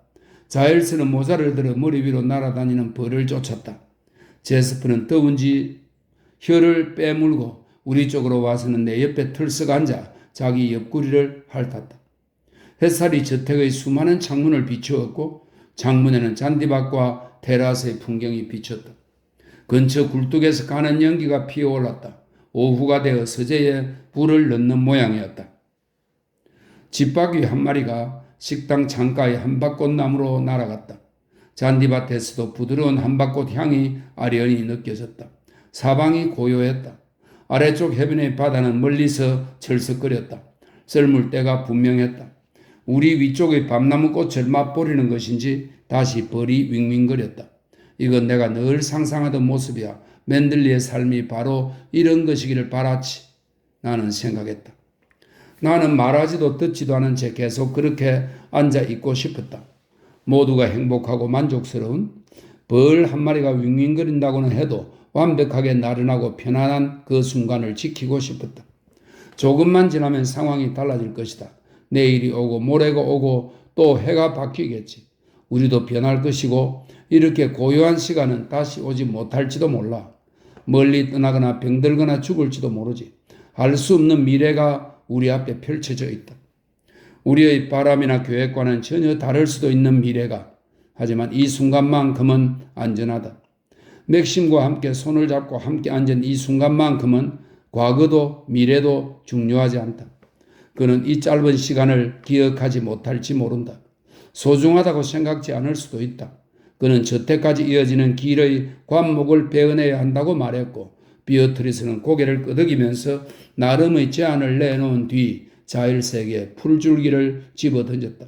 자일스는 모자를 들어 머리 위로 날아다니는 벌을 쫓았다. 제스프는 더운지 혀를 빼물고 우리 쪽으로 와서는 내 옆에 털썩 앉아 자기 옆구리를 핥았다. 햇살이 저택의 수많은 창문을 비추었고 창문에는 잔디밭과 테라스의 풍경이 비쳤다. 근처 굴뚝에서 가는 연기가 피어올랐다. 오후가 되어 서재에 불을 넣는 모양이었다. 집박이 한 마리가 식당 창가의 한박꽃나무로 날아갔다. 잔디밭에서도 부드러운 한박꽃 향이 아련히 느껴졌다. 사방이 고요했다. 아래쪽 해변의 바다는 멀리서 철썩거렸다. 썰물 때가 분명했다. 우리 위쪽의 밤나무 꽃을 맛보리는 것인지 다시 벌이 윙윙거렸다. 이건 내가 늘 상상하던 모습이야. 맨들리의 삶이 바로 이런 것이기를 바랐지. 나는 생각했다. 나는 말하지도 듣지도 않은 채 계속 그렇게 앉아 있고 싶었다. 모두가 행복하고 만족스러운 벌 한 마리가 윙윙거린다고는 해도 완벽하게 나른하고 편안한 그 순간을 지키고 싶었다. 조금만 지나면 상황이 달라질 것이다. 내일이 오고 모레가 오고 또 해가 바뀌겠지. 우리도 변할 것이고 이렇게 고요한 시간은 다시 오지 못할지도 몰라. 멀리 떠나거나 병들거나 죽을지도 모르지. 알 수 없는 미래가 우리 앞에 펼쳐져 있다. 우리의 바람이나 계획과는 전혀 다를 수도 있는 미래가. 하지만 이 순간만큼은 안전하다. 맥심과 함께 손을 잡고 함께 앉은 이 순간만큼은 과거도 미래도 중요하지 않다. 그는 이 짧은 시간을 기억하지 못할지 모른다. 소중하다고 생각지 않을 수도 있다. 그는 저태까지 이어지는 길의 관목을 베어내야 한다고 말했고 비어트리스는 고개를 끄덕이면서 나름의 제안을 내놓은 뒤 자일스에게 풀줄기를 집어던졌다.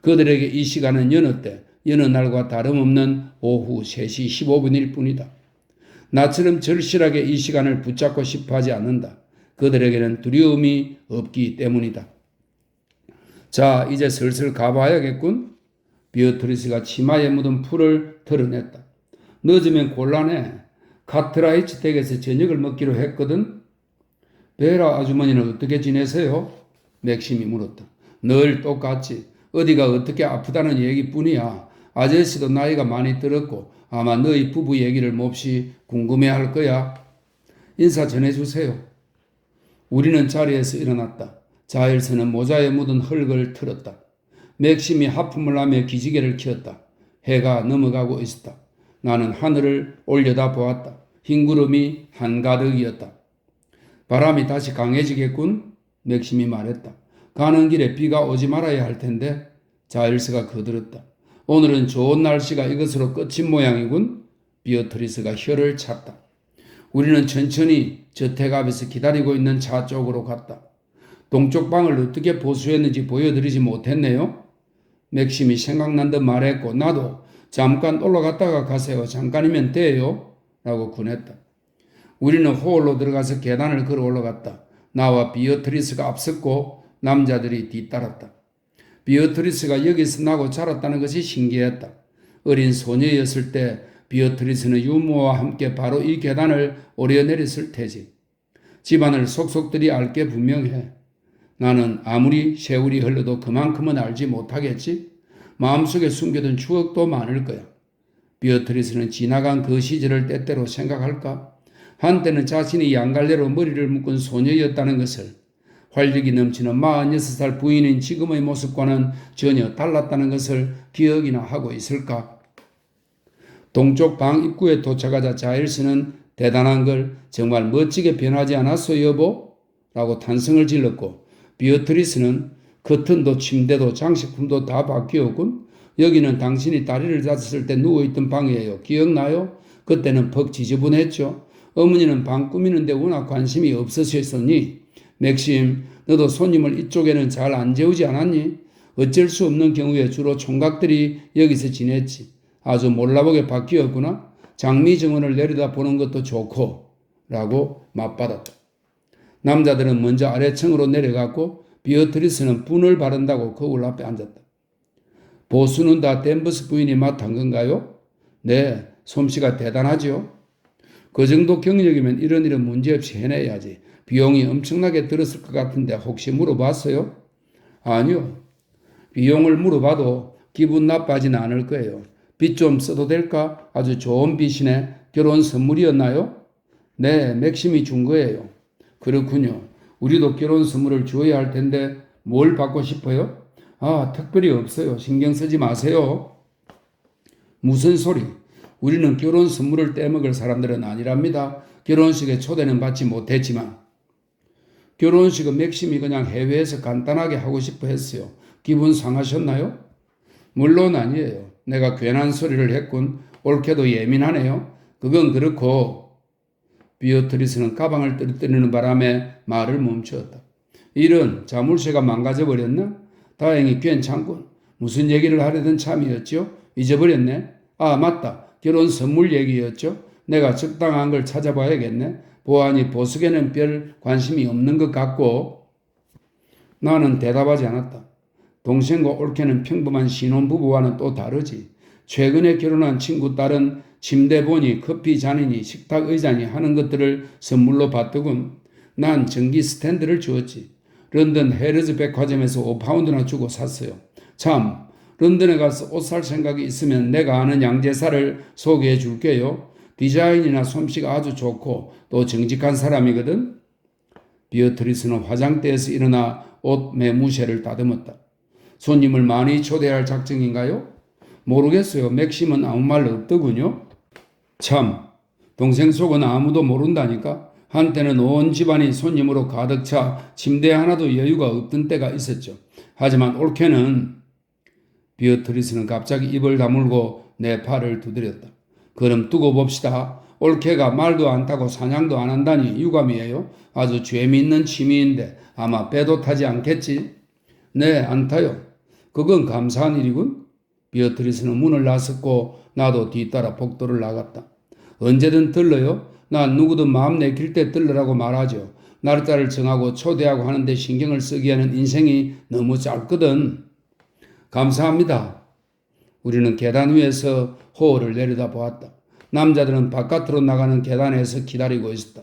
그들에게 이 시간은 여느 때, 여느 날과 다름없는 오후 3시 15분일 뿐이다. 나처럼 절실하게 이 시간을 붙잡고 싶어 하지 않는다. 그들에게는 두려움이 없기 때문이다. 자, 이제 슬슬 가봐야겠군. 비어트리스가 치마에 묻은 풀을 털어냈다. 늦으면 곤란해. 카트라이치 댁에서 저녁을 먹기로 했거든. 베라 아주머니는 어떻게 지내세요? 맥심이 물었다. 늘 똑같지. 어디가 어떻게 아프다는 얘기뿐이야. 아저씨도 나이가 많이 들었고 아마 너희 부부 얘기를 몹시 궁금해할 거야. 인사 전해주세요. 우리는 자리에서 일어났다. 자일스는 모자에 묻은 흙을 틀었다. 맥심이 하품을 하며 기지개를 켰다. 해가 넘어가고 있었다. 나는 하늘을 올려다 보았다. 흰 구름이 한가득이었다. 바람이 다시 강해지겠군? 맥심이 말했다. 가는 길에 비가 오지 말아야 할 텐데. 자일스가 거들었다. 오늘은 좋은 날씨가 이것으로 끝인 모양이군. 비어트리스가 혀를 찼다. 우리는 천천히 저택 앞에서 기다리고 있는 차 쪽으로 갔다. 동쪽 방을 어떻게 보수했는지 보여드리지 못했네요. 맥심이 생각난 듯 말했고 나도 잠깐 올라갔다가 가세요. 잠깐이면 돼요. 라고 군했다. 우리는 홀로 들어가서 계단을 걸어 올라갔다. 나와 비어트리스가 앞섰고 남자들이 뒤따랐다. 비어트리스가 여기서 나고 자랐다는 것이 신기했다. 어린 소녀였을 때 비어트리스는 유모와 함께 바로 이 계단을 오려내렸을 테지. 집안을 속속들이 알 게 분명해. 나는 아무리 세월이 흘러도 그만큼은 알지 못하겠지. 마음속에 숨겨둔 추억도 많을 거야. 비어트리스는 지나간 그 시절을 때때로 생각할까? 한때는 자신이 양갈래로 머리를 묶은 소녀였다는 것을, 활력이 넘치는 46살 부인인 지금의 모습과는 전혀 달랐다는 것을 기억이나 하고 있을까? 동쪽 방 입구에 도착하자 자일스는 대단한 걸 정말 멋지게 변하지 않았어 여보? 라고 탄성을 질렀고 비어트리스는 커튼도 침대도 장식품도 다 바뀌었군. 여기는 당신이 다리를 다쳤을 때 누워있던 방이에요. 기억나요? 그때는 퍽 지저분했죠. 어머니는 방 꾸미는데 워낙 관심이 없으셨으니 맥심 너도 손님을 이쪽에는 잘 안 재우지 않았니? 어쩔 수 없는 경우에 주로 총각들이 여기서 지냈지. 아주 몰라보게 바뀌었구나. 장미 정원을 내려다보는 것도 좋고 라고 맞받았다. 남자들은 먼저 아래층으로 내려갔고 비어트리스는 분을 바른다고 거울 앞에 앉았다. 보수는 다 댄버스 부인이 맡은 건가요? 네, 솜씨가 대단하죠. 그 정도 경력이면 이런 일은 문제없이 해내야지. 비용이 엄청나게 들었을 것 같은데 혹시 물어봤어요? 아니요. 비용을 물어봐도 기분 나빠지는 않을 거예요. 빚 좀 써도 될까? 아주 좋은 빚이네. 결혼 선물이었나요? 네, 맥심이 준 거예요. 그렇군요. 우리도 결혼 선물을 주어야 할 텐데 뭘 받고 싶어요? 아, 특별히 없어요. 신경 쓰지 마세요. 무슨 소리? 우리는 결혼 선물을 떼먹을 사람들은 아니랍니다. 결혼식에 초대는 받지 못했지만 결혼식은 맥심이 그냥 해외에서 간단하게 하고 싶어 했어요. 기분 상하셨나요? 물론 아니에요. 내가 괜한 소리를 했군. 옳게도 예민하네요. 그건 그렇고 비어트리스는 가방을 떨어뜨리는 바람에 말을 멈추었다. 이런 자물쇠가 망가져버렸나? 다행히 괜찮군. 무슨 얘기를 하려던 참이었죠? 잊어버렸네. 아 맞다. 결혼 선물 얘기였죠? 내가 적당한 걸 찾아봐야겠네. 보아하니 보석에는 별 관심이 없는 것 같고 나는 대답하지 않았다. 동생과 올케는 평범한 신혼부부와는 또 다르지. 최근에 결혼한 친구 딸은 침대 보니 커피 잔이니 식탁 의자니 하는 것들을 선물로 받더군. 난 전기 스탠드를 주었지. 런던 헤르즈 백화점에서 5파운드나 주고 샀어요. 참, 런던에 가서 옷 살 생각이 있으면 내가 아는 양재사를 소개해 줄게요. 디자인이나 솜씨가 아주 좋고 또 정직한 사람이거든. 비어트리스는 화장대에서 일어나 옷 매무새를 다듬었다. 손님을 많이 초대할 작정인가요? 모르겠어요. 맥심은 아무 말 없더군요. 참, 동생 속은 아무도 모른다니까. 한때는 온 집안이 손님으로 가득 차 침대 하나도 여유가 없던 때가 있었죠. 하지만 올케는 비어트리스는 갑자기 입을 다물고 내 팔을 두드렸다. 그럼 두고 봅시다. 올케가 말도 안 타고 사냥도 안 한다니 유감이에요. 아주 죄밌는 취미인데 아마 배도 타지 않겠지? 네, 안 타요. 그건 감사한 일이군. 비어트리스는 문을 나섰고 나도 뒤따라 복도를 나갔다. 언제든 들러요. 난 누구든 마음 내킬 때 들러라고 말하죠. 날짜를 정하고 초대하고 하는데 신경을 쓰기에는 인생이 너무 짧거든. 감사합니다. 우리는 계단 위에서 호흡을 내려다보았다. 남자들은 바깥으로 나가는 계단에서 기다리고 있었다.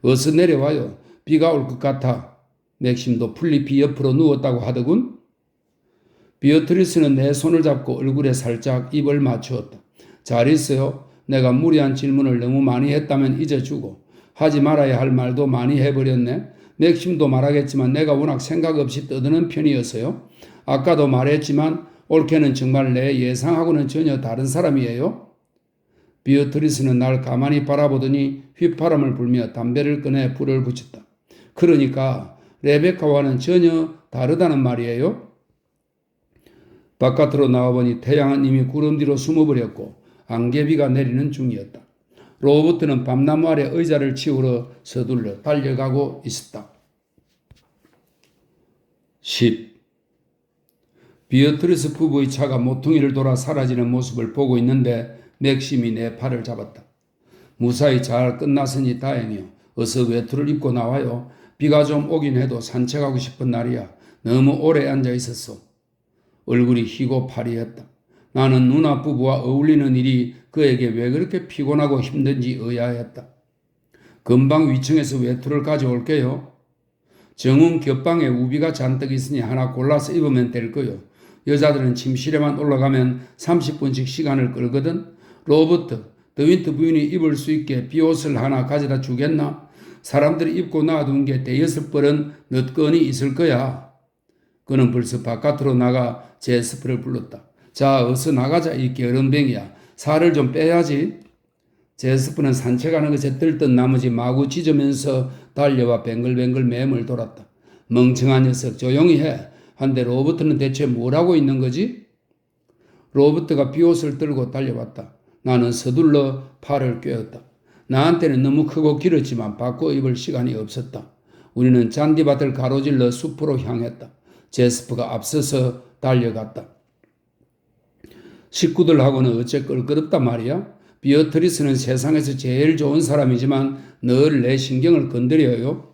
어서 내려와요. 비가 올 것 같아. 맥심도 풀잎이 옆으로 누웠다고 하더군. 비어트리스는 내 손을 잡고 얼굴에 살짝 입을 맞추었다. 잘 있어요. 내가 무리한 질문을 너무 많이 했다면 잊어주고 하지 말아야 할 말도 많이 해버렸네. 맥심도 말하겠지만 내가 워낙 생각 없이 떠드는 편이어서요. 아까도 말했지만 올케는 정말 내 예상하고는 전혀 다른 사람이에요. 비어트리스는 날 가만히 바라보더니 휘파람을 불며 담배를 꺼내 불을 붙였다. 그러니까 레베카와는 전혀 다르다는 말이에요. 바깥으로 나와보니 태양은 이미 구름 뒤로 숨어버렸고 안개비가 내리는 중이었다. 로버트는 밤나무 아래 의자를 치우러 서둘러 달려가고 있었다. 10. 비어트리스 부부의 차가 모퉁이를 돌아 사라지는 모습을 보고 있는데 맥심이 내 팔을 잡았다. 무사히 잘 끝났으니 다행이요. 어서 외투를 입고 나와요. 비가 좀 오긴 해도 산책하고 싶은 날이야. 너무 오래 앉아 있었어. 얼굴이 희고 파리했다. 나는 누나 부부와 어울리는 일이 그에게 왜 그렇게 피곤하고 힘든지 의아했다. 금방 위층에서 외투를 가져올게요. 정원 겹방에 우비가 잔뜩 있으니 하나 골라서 입으면 될 거요. 여자들은 침실에만 올라가면 30분씩 시간을 끌거든. 로버트, 더윈트 부인이 입을 수 있게 비옷을 하나 가져다 주겠나? 사람들이 입고 놔둔 게 대여섯 벌은 늦건이 있을 거야. 그는 벌써 바깥으로 나가 제스퍼를 불렀다. 자, 어서 나가자. 이 게으름뱅이야. 살을 좀 빼야지. 제스퍼는 산책하는 것에 들뜬 나머지 마구 짖으면서 달려와 뱅글뱅글 맴을 돌았다. 멍청한 녀석, 조용히 해. 한데 로버트는 대체 뭘 하고 있는 거지? 로버트가 비옷을 들고 달려왔다. 나는 서둘러 팔을 꿰었다. 나한테는 너무 크고 길었지만 바꿔 입을 시간이 없었다. 우리는 잔디밭을 가로질러 숲으로 향했다. 제스퍼가 앞서서 달려갔다. 식구들하고는 어째 껄끄럽단 말이야? 비어트리스는 세상에서 제일 좋은 사람이지만 늘 내 신경을 건드려요.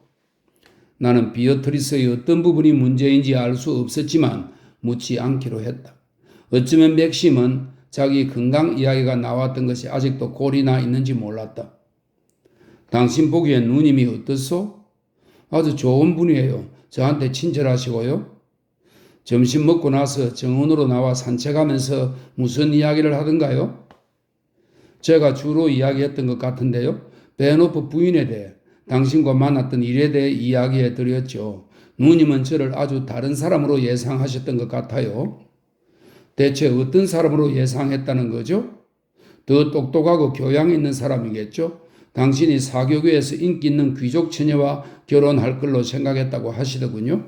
나는 비어트리스의 어떤 부분이 문제인지 알 수 없었지만 묻지 않기로 했다. 어쩌면 맥심은 자기 건강 이야기가 나왔던 것이 아직도 골이 나 있는지 몰랐다. 당신 보기엔 누님이 어떻소? 아주 좋은 분이에요. 저한테 친절하시고요. 점심 먹고 나서 정원으로 나와 산책하면서 무슨 이야기를 하던가요? 제가 주로 이야기했던 것 같은데요. 베노프 부인에 대해 당신과 만났던 일에 대해 이야기해 드렸죠. 누님은 저를 아주 다른 사람으로 예상하셨던 것 같아요. 대체 어떤 사람으로 예상했다는 거죠? 더 똑똑하고 교양 있는 사람이겠죠? 당신이 사교계에서 인기 있는 귀족 처녀와 결혼할 걸로 생각했다고 하시더군요.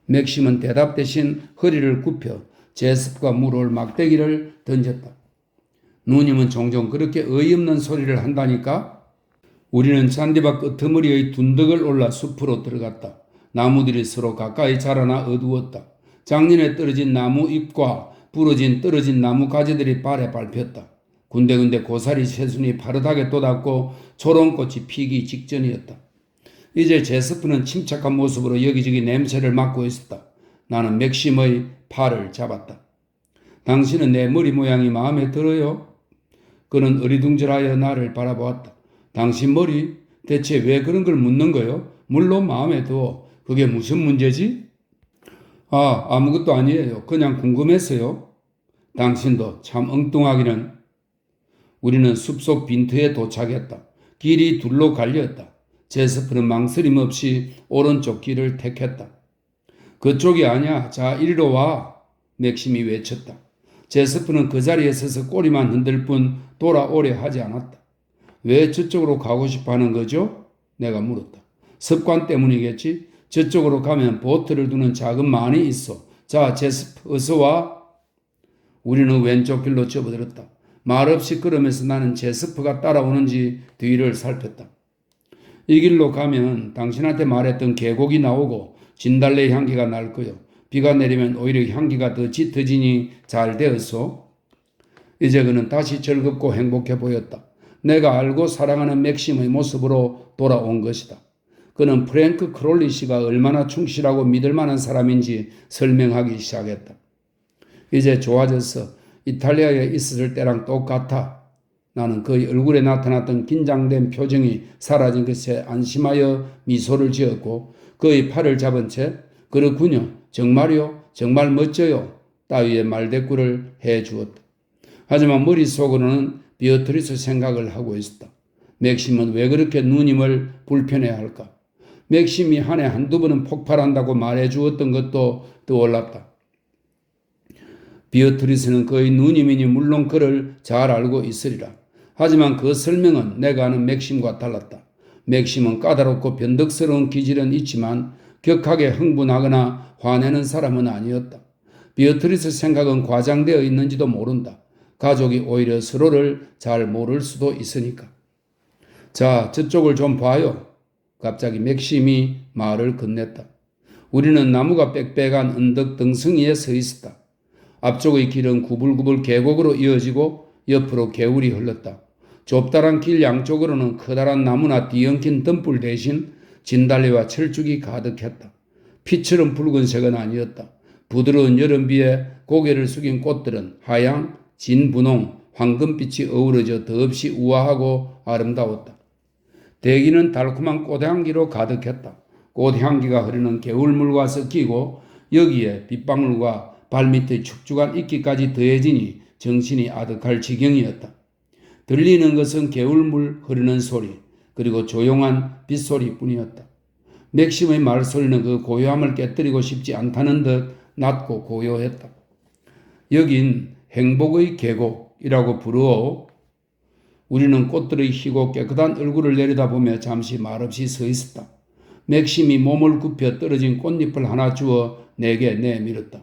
맥심은 대답 대신 허리를 굽혀 제스퍼가 물어올 막대기를 던졌다. 누님은 종종 그렇게 어이없는 소리를 한다니까? 우리는 잔디밭 끄트머리의 둔덕을 올라 숲으로 들어갔다. 나무들이 서로 가까이 자라나 어두웠다. 작년에 떨어진 나무 잎과 부러진 떨어진 나무 가지들이 발에 밟혔다. 군데군데 고사리 새순이 파릇하게 돋았고 초롱꽃이 피기 직전이었다. 이제 제스퍼는 침착한 모습으로 여기저기 냄새를 맡고 있었다. 나는 맥심의 팔을 잡았다. 당신은 내 머리 모양이 마음에 들어요? 그는 어리둥절하여 나를 바라보았다. 당신 머리? 대체 왜 그런 걸 묻는 거요? 물론 마음에 들어. 그게 무슨 문제지? 아무것도 아니에요. 그냥 궁금했어요. 당신도 참 엉뚱하기는. 우리는 숲속 빈터에 도착했다. 길이 둘로 갈렸다. 제스퍼는 망설임 없이 오른쪽 길을 택했다. 그쪽이 아니야. 자, 이리로 와. 맥심이 외쳤다. 제스퍼는 그 자리에 서서 꼬리만 흔들 뿐 돌아오려 하지 않았다. 왜 저쪽으로 가고 싶어 하는 거죠? 내가 물었다. 습관 때문이겠지? 저쪽으로 가면 보트를 두는 작은 만이 있어. 자, 제스퍼, 어서 와. 우리는 왼쪽 길로 접어들었다. 말없이 걸으면서 나는 제스퍼가 따라오는지 뒤를 살폈다. 이 길로 가면 당신한테 말했던 계곡이 나오고 진달래 향기가 날 거요. 비가 내리면 오히려 향기가 더 짙어지니 잘 되었소. 이제 그는 다시 즐겁고 행복해 보였다. 내가 알고 사랑하는 맥심의 모습으로 돌아온 것이다. 그는 프랭크 크롤리 씨가 얼마나 충실하고 믿을 만한 사람인지 설명하기 시작했다. 이제 좋아졌어. 이탈리아에 있었을 때랑 똑같아. 나는 그의 얼굴에 나타났던 긴장된 표정이 사라진 것에 안심하여 미소를 지었고 그의 팔을 잡은 채 그렇군요. 정말요? 정말 멋져요. 따위의 말대꾸를 해주었다. 하지만 머릿속으로는 비어트리스 생각을 하고 있었다. 맥심은 왜 그렇게 누님을 불편해할까? 맥심이 한 해 한두 번은 폭발한다고 말해주었던 것도 떠올랐다. 비어트리스는 그의 누님이니 물론 그를 잘 알고 있으리라. 하지만 그 설명은 내가 아는 맥심과 달랐다. 맥심은 까다롭고 변덕스러운 기질은 있지만 격하게 흥분하거나 화내는 사람은 아니었다. 비어트리스 생각은 과장되어 있는지도 모른다. 가족이 오히려 서로를 잘 모를 수도 있으니까. 자, 저쪽을 좀 봐요. 갑자기 맥심이 말을 건넸다. 우리는 나무가 빽빽한 언덕 등성이에 서 있었다. 앞쪽의 길은 구불구불 계곡으로 이어지고 옆으로 개울이 흘렀다. 좁다란 길 양쪽으로는 커다란 나무나 뒤엉킨 덤불 대신 진달래와 철쭉이 가득했다. 피처럼 붉은색은 아니었다. 부드러운 여름비에 고개를 숙인 꽃들은 하양, 진분홍, 황금빛이 어우러져 더없이 우아하고 아름다웠다. 대기는 달콤한 꽃향기로 가득했다. 꽃향기가 흐르는 개울물과 섞이고 여기에 빗방울과 발밑의 축축한 이끼까지 더해지니 정신이 아득할 지경이었다. 들리는 것은 개울물 흐르는 소리, 그리고 조용한 빗소리뿐이었다. 맥심의 말소리는 그 고요함을 깨뜨리고 싶지 않다는 듯 낮고 고요했다. 여긴 행복의 계곡이라고 부르어. 우리는 꽃들의 희고 깨끗한 얼굴을 내려다보며 잠시 말없이 서 있었다. 맥심이 몸을 굽혀 떨어진 꽃잎을 하나 주어 내게 내밀었다.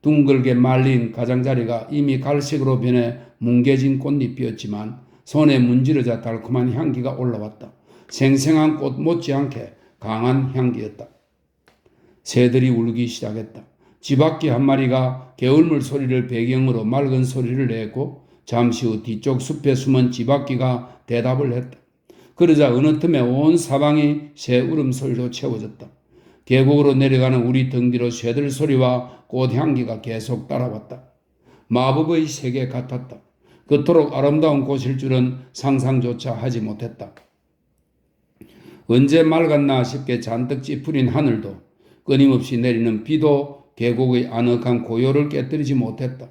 둥글게 말린 가장자리가 이미 갈색으로 변해 뭉개진 꽃잎이었지만 손에 문지르자 달콤한 향기가 올라왔다. 생생한 꽃 못지않게 강한 향기였다. 새들이 울기 시작했다. 쥐바퀴 한 마리가 개울물 소리를 배경으로 맑은 소리를 냈고 잠시 후 뒤쪽 숲에 숨은 쥐바퀴가 대답을 했다. 그러자 어느 틈에 온 사방이 새 울음소리로 채워졌다. 계곡으로 내려가는 우리 등 뒤로 새들 소리와 꽃향기가 계속 따라왔다. 마법의 세계 같았다. 그토록 아름다운 곳일 줄은 상상조차 하지 못했다. 언제 맑았나 싶게 잔뜩 찌푸린 하늘도 끊임없이 내리는 비도 계곡의 아늑한 고요를 깨뜨리지 못했다.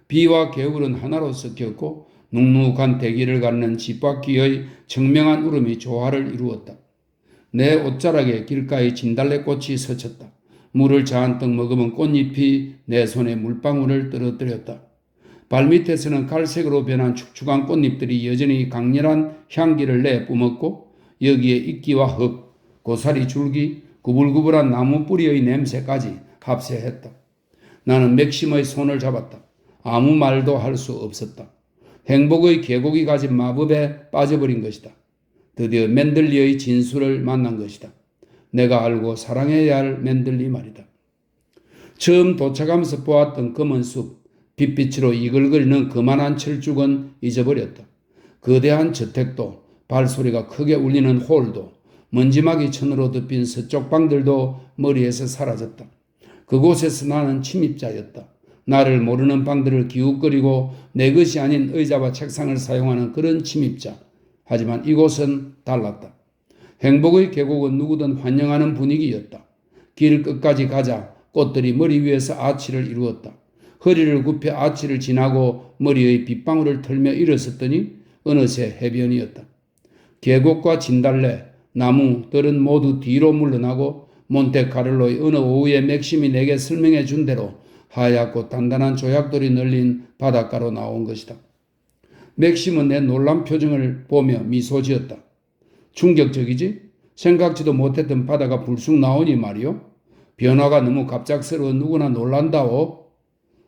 비와 개울은 하나로 섞였고 눅눅한 대기를 갖는 쥐바퀴의 청명한 울음이 조화를 이루었다. 내 옷자락에 길가의 진달래꽃이 스쳤다. 물을 잔뜩 머금은 꽃잎이 내 손에 물방울을 떨어뜨렸다. 발밑에서는 갈색으로 변한 축축한 꽃잎들이 여전히 강렬한 향기를 내뿜었고 여기에 이끼와 흙, 고사리 줄기, 구불구불한 나무 뿌리의 냄새까지 합세했다. 나는 맥심의 손을 잡았다. 아무 말도 할 수 없었다. 행복의 계곡이 가진 마법에 빠져버린 것이다. 드디어 맨들리의 진수를 만난 것이다. 내가 알고 사랑해야 할 맨들리 말이다. 처음 도착하면서 보았던 검은 숲, 빛빛으로 이글거리는 그만한 철쭉은 잊어버렸다. 거대한 저택도, 발소리가 크게 울리는 홀도, 먼지막이 천으로 덮인 서쪽 방들도 머리에서 사라졌다. 그곳에서 나는 침입자였다. 나를 모르는 방들을 기웃거리고 내 것이 아닌 의자와 책상을 사용하는 그런 침입자. 하지만 이곳은 달랐다. 행복의 계곡은 누구든 환영하는 분위기였다. 길 끝까지 가자 꽃들이 머리 위에서 아치를 이루었다. 허리를 굽혀 아치를 지나고 머리의 빗방울을 털며 일어섰더니 어느새 해변이었다. 계곡과 진달래, 나무, 들은 모두 뒤로 물러나고 몬테카를로의 어느 오후에 맥심이 내게 설명해 준 대로 하얗고 단단한 조약돌이 널린 바닷가로 나온 것이다. 맥심은 내 놀란 표정을 보며 미소 지었다. 충격적이지? 생각지도 못했던 바다가 불쑥 나오니 말이요. 변화가 너무 갑작스러워 누구나 놀란다오.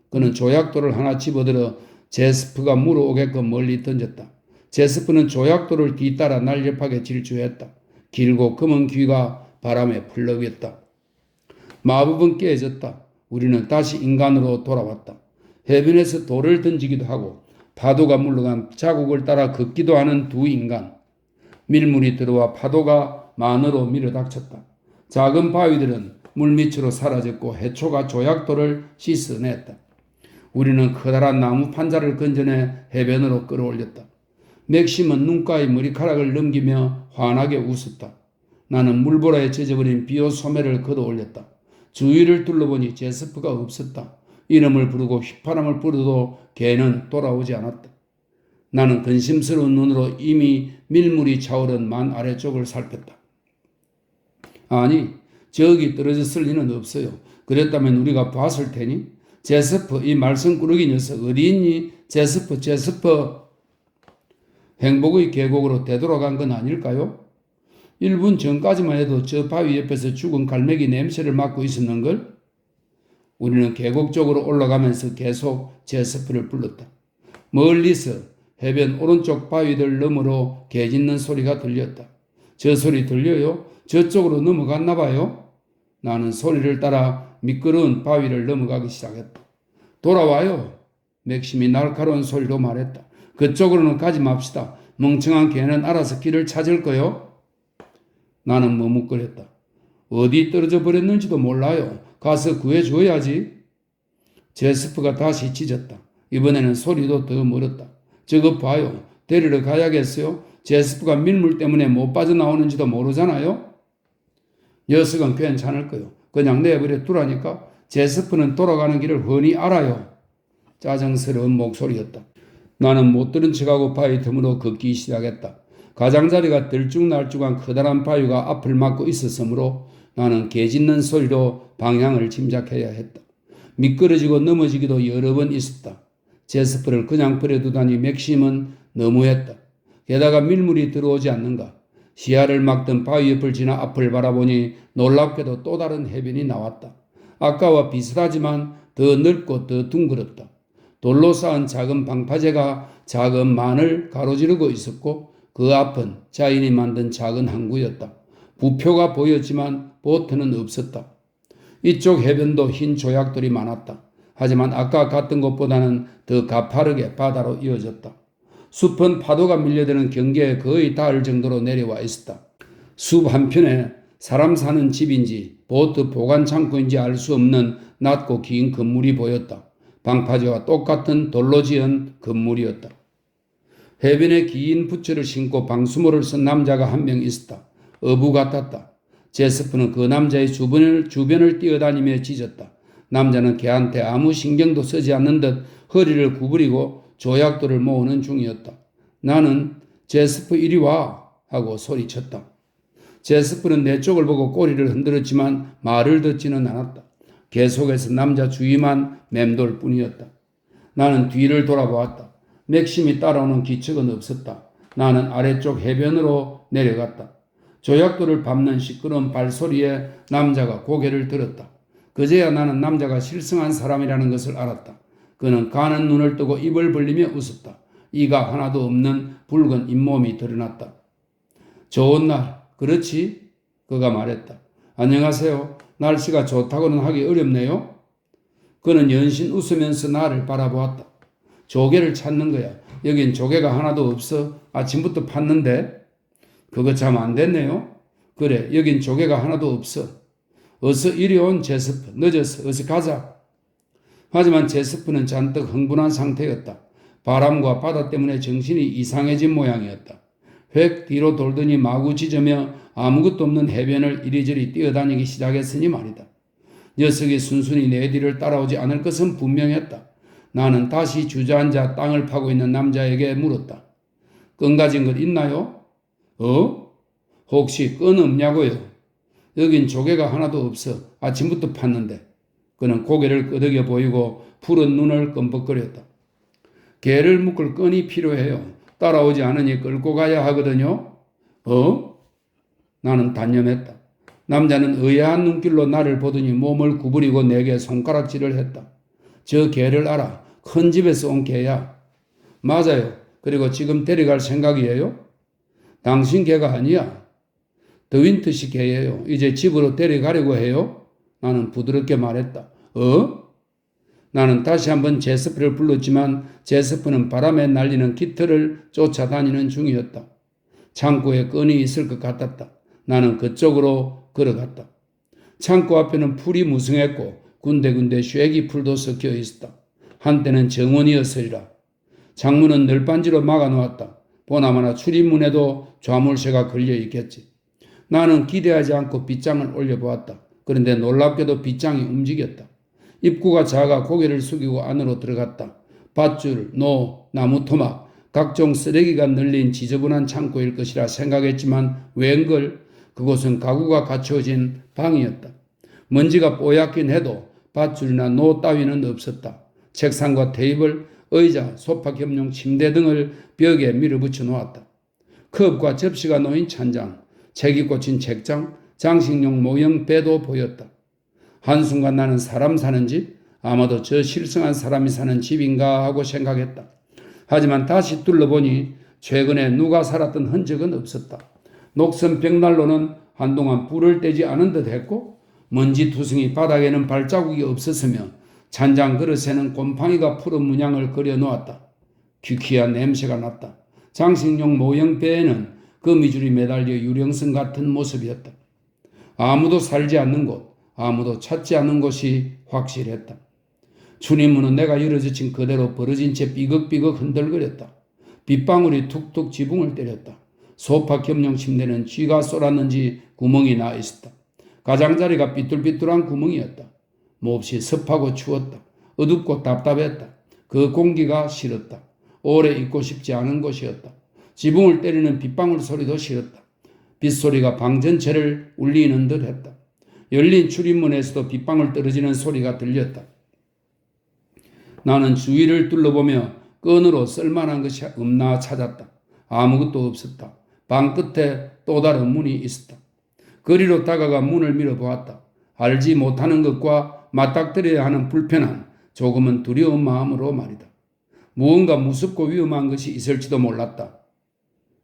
그는 조약돌을 하나 집어들어 제스프가 물어오게끔 멀리 던졌다. 제스프는 조약돌을 뒤따라 날렵하게 질주했다. 길고 검은 귀가 바람에 풀렁였다. 마법은 깨졌다. 우리는 다시 인간으로 돌아왔다. 해변에서 돌을 던지기도 하고 파도가 물러간 자국을 따라 걷기도 하는 두 인간. 밀물이 들어와 파도가 만으로 밀어닥쳤다. 작은 바위들은 물밑으로 사라졌고 해초가 조약돌을 씻어냈다. 우리는 커다란 나무 판자를 건져내 해변으로 끌어올렸다. 맥심은 눈가의 머리카락을 넘기며 환하게 웃었다. 나는 물보라에 젖어버린 비옷 소매를 걷어올렸다. 주위를 둘러보니 제스프가 없었다. 이름을 부르고 휘파람을 불어도 개는 돌아오지 않았다. 나는 근심스러운 눈으로 이미 밀물이 차오른 만 아래쪽을 살폈다. 아니, 저기 떨어졌을 리는 없어요. 그랬다면 우리가 봤을 테니. 제스퍼, 이 말썽꾸러기 녀석 어디 있니? 제스퍼. 행복의 계곡으로 되돌아간 건 아닐까요? 1분 전까지만 해도 저 바위 옆에서 죽은 갈매기 냄새를 맡고 있었는걸? 우리는 계곡 쪽으로 올라가면서 계속 제스프를 불렀다. 멀리서 해변 오른쪽 바위들 너머로 개 짖는 소리가 들렸다. 저 소리 들려요? 저쪽으로 넘어갔나 봐요? 나는 소리를 따라 미끄러운 바위를 넘어가기 시작했다. 돌아와요. 맥심이 날카로운 소리로 말했다. 그쪽으로는 가지 맙시다. 멍청한 개는 알아서 길을 찾을 거요. 나는 머뭇거렸다. 어디 떨어져 버렸는지도 몰라요. 가서 구해줘야지. 제스프가 다시 짖었다. 이번에는 소리도 더 멀었다. 저거 봐요. 데리러 가야겠어요. 제스프가 밀물 때문에 못 빠져나오는지도 모르잖아요. 녀석은 괜찮을 거요. 그냥 내버려 두라니까. 제스프는 돌아가는 길을 훤히 알아요. 짜증스러운 목소리였다. 나는 못 들은 척하고 바위 틈으로 걷기 시작했다. 가장자리가 들쭉날쭉한 커다란 바위가 앞을 막고 있었으므로 나는 개 짖는 소리로 방향을 짐작해야 했다. 미끄러지고 넘어지기도 여러 번 있었다. 제스프를 그냥 버려두다니 맥심은 너무했다. 게다가 밀물이 들어오지 않는가. 시야를 막던 바위 옆을 지나 앞을 바라보니 놀랍게도 또 다른 해변이 나왔다. 아까와 비슷하지만 더 넓고 더 둥그렇다. 돌로 쌓은 작은 방파제가 작은 만을 가로지르고 있었고 그 앞은 자인이 만든 작은 항구였다. 부표가 보였지만 보트는 없었다. 이쪽 해변도 흰 조약돌이 많았다. 하지만 아까 갔던 곳보다는 더 가파르게 바다로 이어졌다. 숲은 파도가 밀려드는 경계에 거의 닿을 정도로 내려와 있었다. 숲 한편에 사람 사는 집인지 보트 보관 창고인지 알 수 없는 낮고 긴 건물이 보였다. 방파제와 똑같은 돌로 지은 건물이었다. 해변에 긴 부츠를 신고 방수모를 쓴 남자가 한 명 있었다. 어부 같았다. 제스프는 그 남자의 주변을 뛰어다니며 짖었다. 남자는 걔한테 아무 신경도 쓰지 않는 듯 허리를 구부리고 조약돌을 모으는 중이었다. 나는 제스프 이리 와 하고 소리쳤다. 제스프는 내 쪽을 보고 꼬리를 흔들었지만 말을 듣지는 않았다. 계속해서 남자 주위만 맴돌 뿐이었다. 나는 뒤를 돌아보았다. 맥심이 따라오는 기척은 없었다. 나는 아래쪽 해변으로 내려갔다. 조약돌을 밟는 시끄러운 발소리에 남자가 고개를 들었다. 그제야 나는 남자가 실성한 사람이라는 것을 알았다. 그는 가는 눈을 뜨고 입을 벌리며 웃었다. 이가 하나도 없는 붉은 잇몸이 드러났다. 좋은 날, 그렇지? 그가 말했다. 안녕하세요. 날씨가 좋다고는 하기 어렵네요. 그는 연신 웃으면서 나를 바라보았다. 조개를 찾는 거야. 여긴 조개가 하나도 없어. 아침부터 팠는데. 그거 참 안 됐네요. 그래, 여긴 조개가 하나도 없어. 어서 이리 온 제스프. 늦었어. 어서 가자. 하지만 제스프는 잔뜩 흥분한 상태였다. 바람과 바다 때문에 정신이 이상해진 모양이었다. 획 뒤로 돌더니 마구 짖으며 아무것도 없는 해변을 이리저리 뛰어다니기 시작했으니 말이다. 녀석이 순순히 내 뒤를 따라오지 않을 것은 분명했다. 나는 다시 주저앉아 땅을 파고 있는 남자에게 물었다. 끈 가진 것 있나요? 혹시 끈 없냐고요? 여긴 조개가 하나도 없어. 아침부터 팠는데. 그는 고개를 끄덕여 보이고 푸른 눈을 끔뻑거렸다. 개를 묶을 끈이 필요해요. 따라오지 않으니 끌고 가야 하거든요. 나는 단념했다. 남자는 의아한 눈길로 나를 보더니 몸을 구부리고 내게 손가락질을 했다. 저 개를 알아. 큰 집에서 온 개야. 맞아요. 그리고 지금 데려갈 생각이에요? 당신 개가 아니야. 더윈트시 개예요. 이제 집으로 데려가려고 해요? 나는 부드럽게 말했다. 나는 다시 한번 제스프를 불렀지만 제스프는 바람에 날리는 깃털을 쫓아다니는 중이었다. 창고에 끈이 있을 것 같았다. 나는 그쪽으로 걸어갔다. 창고 앞에는 풀이 무성했고 군데군데 쇠기 풀도 섞여 있었다. 한때는 정원이었으리라. 창문은 널빤지로 막아놓았다. 보나마나 출입문에도 좌물쇠가 걸려 있겠지. 나는 기대하지 않고 빗장을 올려보았다. 그런데 놀랍게도 빗장이 움직였다. 입구가 작아 고개를 숙이고 안으로 들어갔다. 밧줄, 노, 나무 토막, 각종 쓰레기가 널린 지저분한 창고일 것이라 생각했지만 웬걸 그곳은 가구가 갖추어진 방이었다. 먼지가 뽀얗긴 해도 밧줄이나 노 따위는 없었다. 책상과 테이블, 의자, 소파 겸용 침대 등을 벽에 밀어붙여 놓았다. 컵과 접시가 놓인 찬장, 책이 꽂힌 책장, 장식용 모형 배도 보였다. 한순간 나는 사람 사는 집, 아마도 저 실성한 사람이 사는 집인가 하고 생각했다. 하지만 다시 둘러보니 최근에 누가 살았던 흔적은 없었다. 녹슨 벽난로는 한동안 불을 떼지 않은 듯 했고 먼지 투성이 바닥에는 발자국이 없었으며 찬장 그릇에는 곰팡이가 푸른 문양을 그려놓았다. 귀퀴한 냄새가 났다. 장식용 모형 배에는 거미줄이 매달려 유령선 같은 모습이었다. 아무도 살지 않는 곳, 아무도 찾지 않는 곳이 확실했다. 출입문은 내가 열어젖힌 그대로 벌어진 채 삐걱삐걱 흔들거렸다. 빗방울이 툭툭 지붕을 때렸다. 소파 겸용 침대는 쥐가 쏠았는지 구멍이 나 있었다. 가장자리가 삐뚤삐뚤한 구멍이었다. 몹시 습하고 추웠다. 어둡고 답답했다. 그 공기가 싫었다. 오래 있고 싶지 않은 곳이었다. 지붕을 때리는 빗방울 소리도 싫었다. 빗소리가 방 전체를 울리는 듯 했다. 열린 출입문에서도 빗방울 떨어지는 소리가 들렸다. 나는 주위를 둘러보며 끈으로 쓸만한 것이 없나 찾았다. 아무것도 없었다. 방 끝에 또 다른 문이 있었다. 거리로 다가가 문을 밀어보았다. 알지 못하는 것과 맞닥뜨려야 하는 불편함, 조금은 두려운 마음으로 말이다. 무언가 무섭고 위험한 것이 있을지도 몰랐다.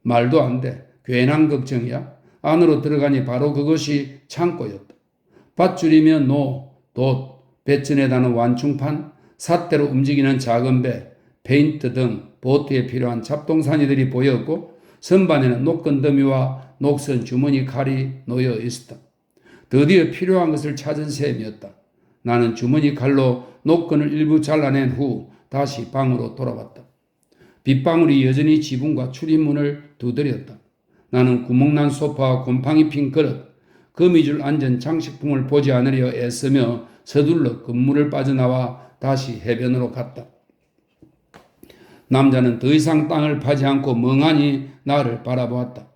말도 안 돼. 괜한 걱정이야. 안으로 들어가니 바로 그것이 창고였다. 밧줄이면 노, 돛, 배전에 다는 완충판, 삿대로 움직이는 작은 배, 페인트 등 보트에 필요한 잡동사니들이 보였고 선반에는 녹건더미와 녹슨 주머니 칼이 놓여 있었다. 드디어 필요한 것을 찾은 셈이었다. 나는 주머니 칼로 녹건을 일부 잘라낸 후 다시 방으로 돌아왔다. 빗방울이 여전히 지붕과 출입문을 두드렸다. 나는 구멍난 소파와 곰팡이 핀 그릇, 거미줄 앉은 장식품을 보지 않으려 애쓰며 서둘러 건물을 빠져나와 다시 해변으로 갔다. 남자는 더 이상 땅을 파지 않고 멍하니 나를 바라보았다.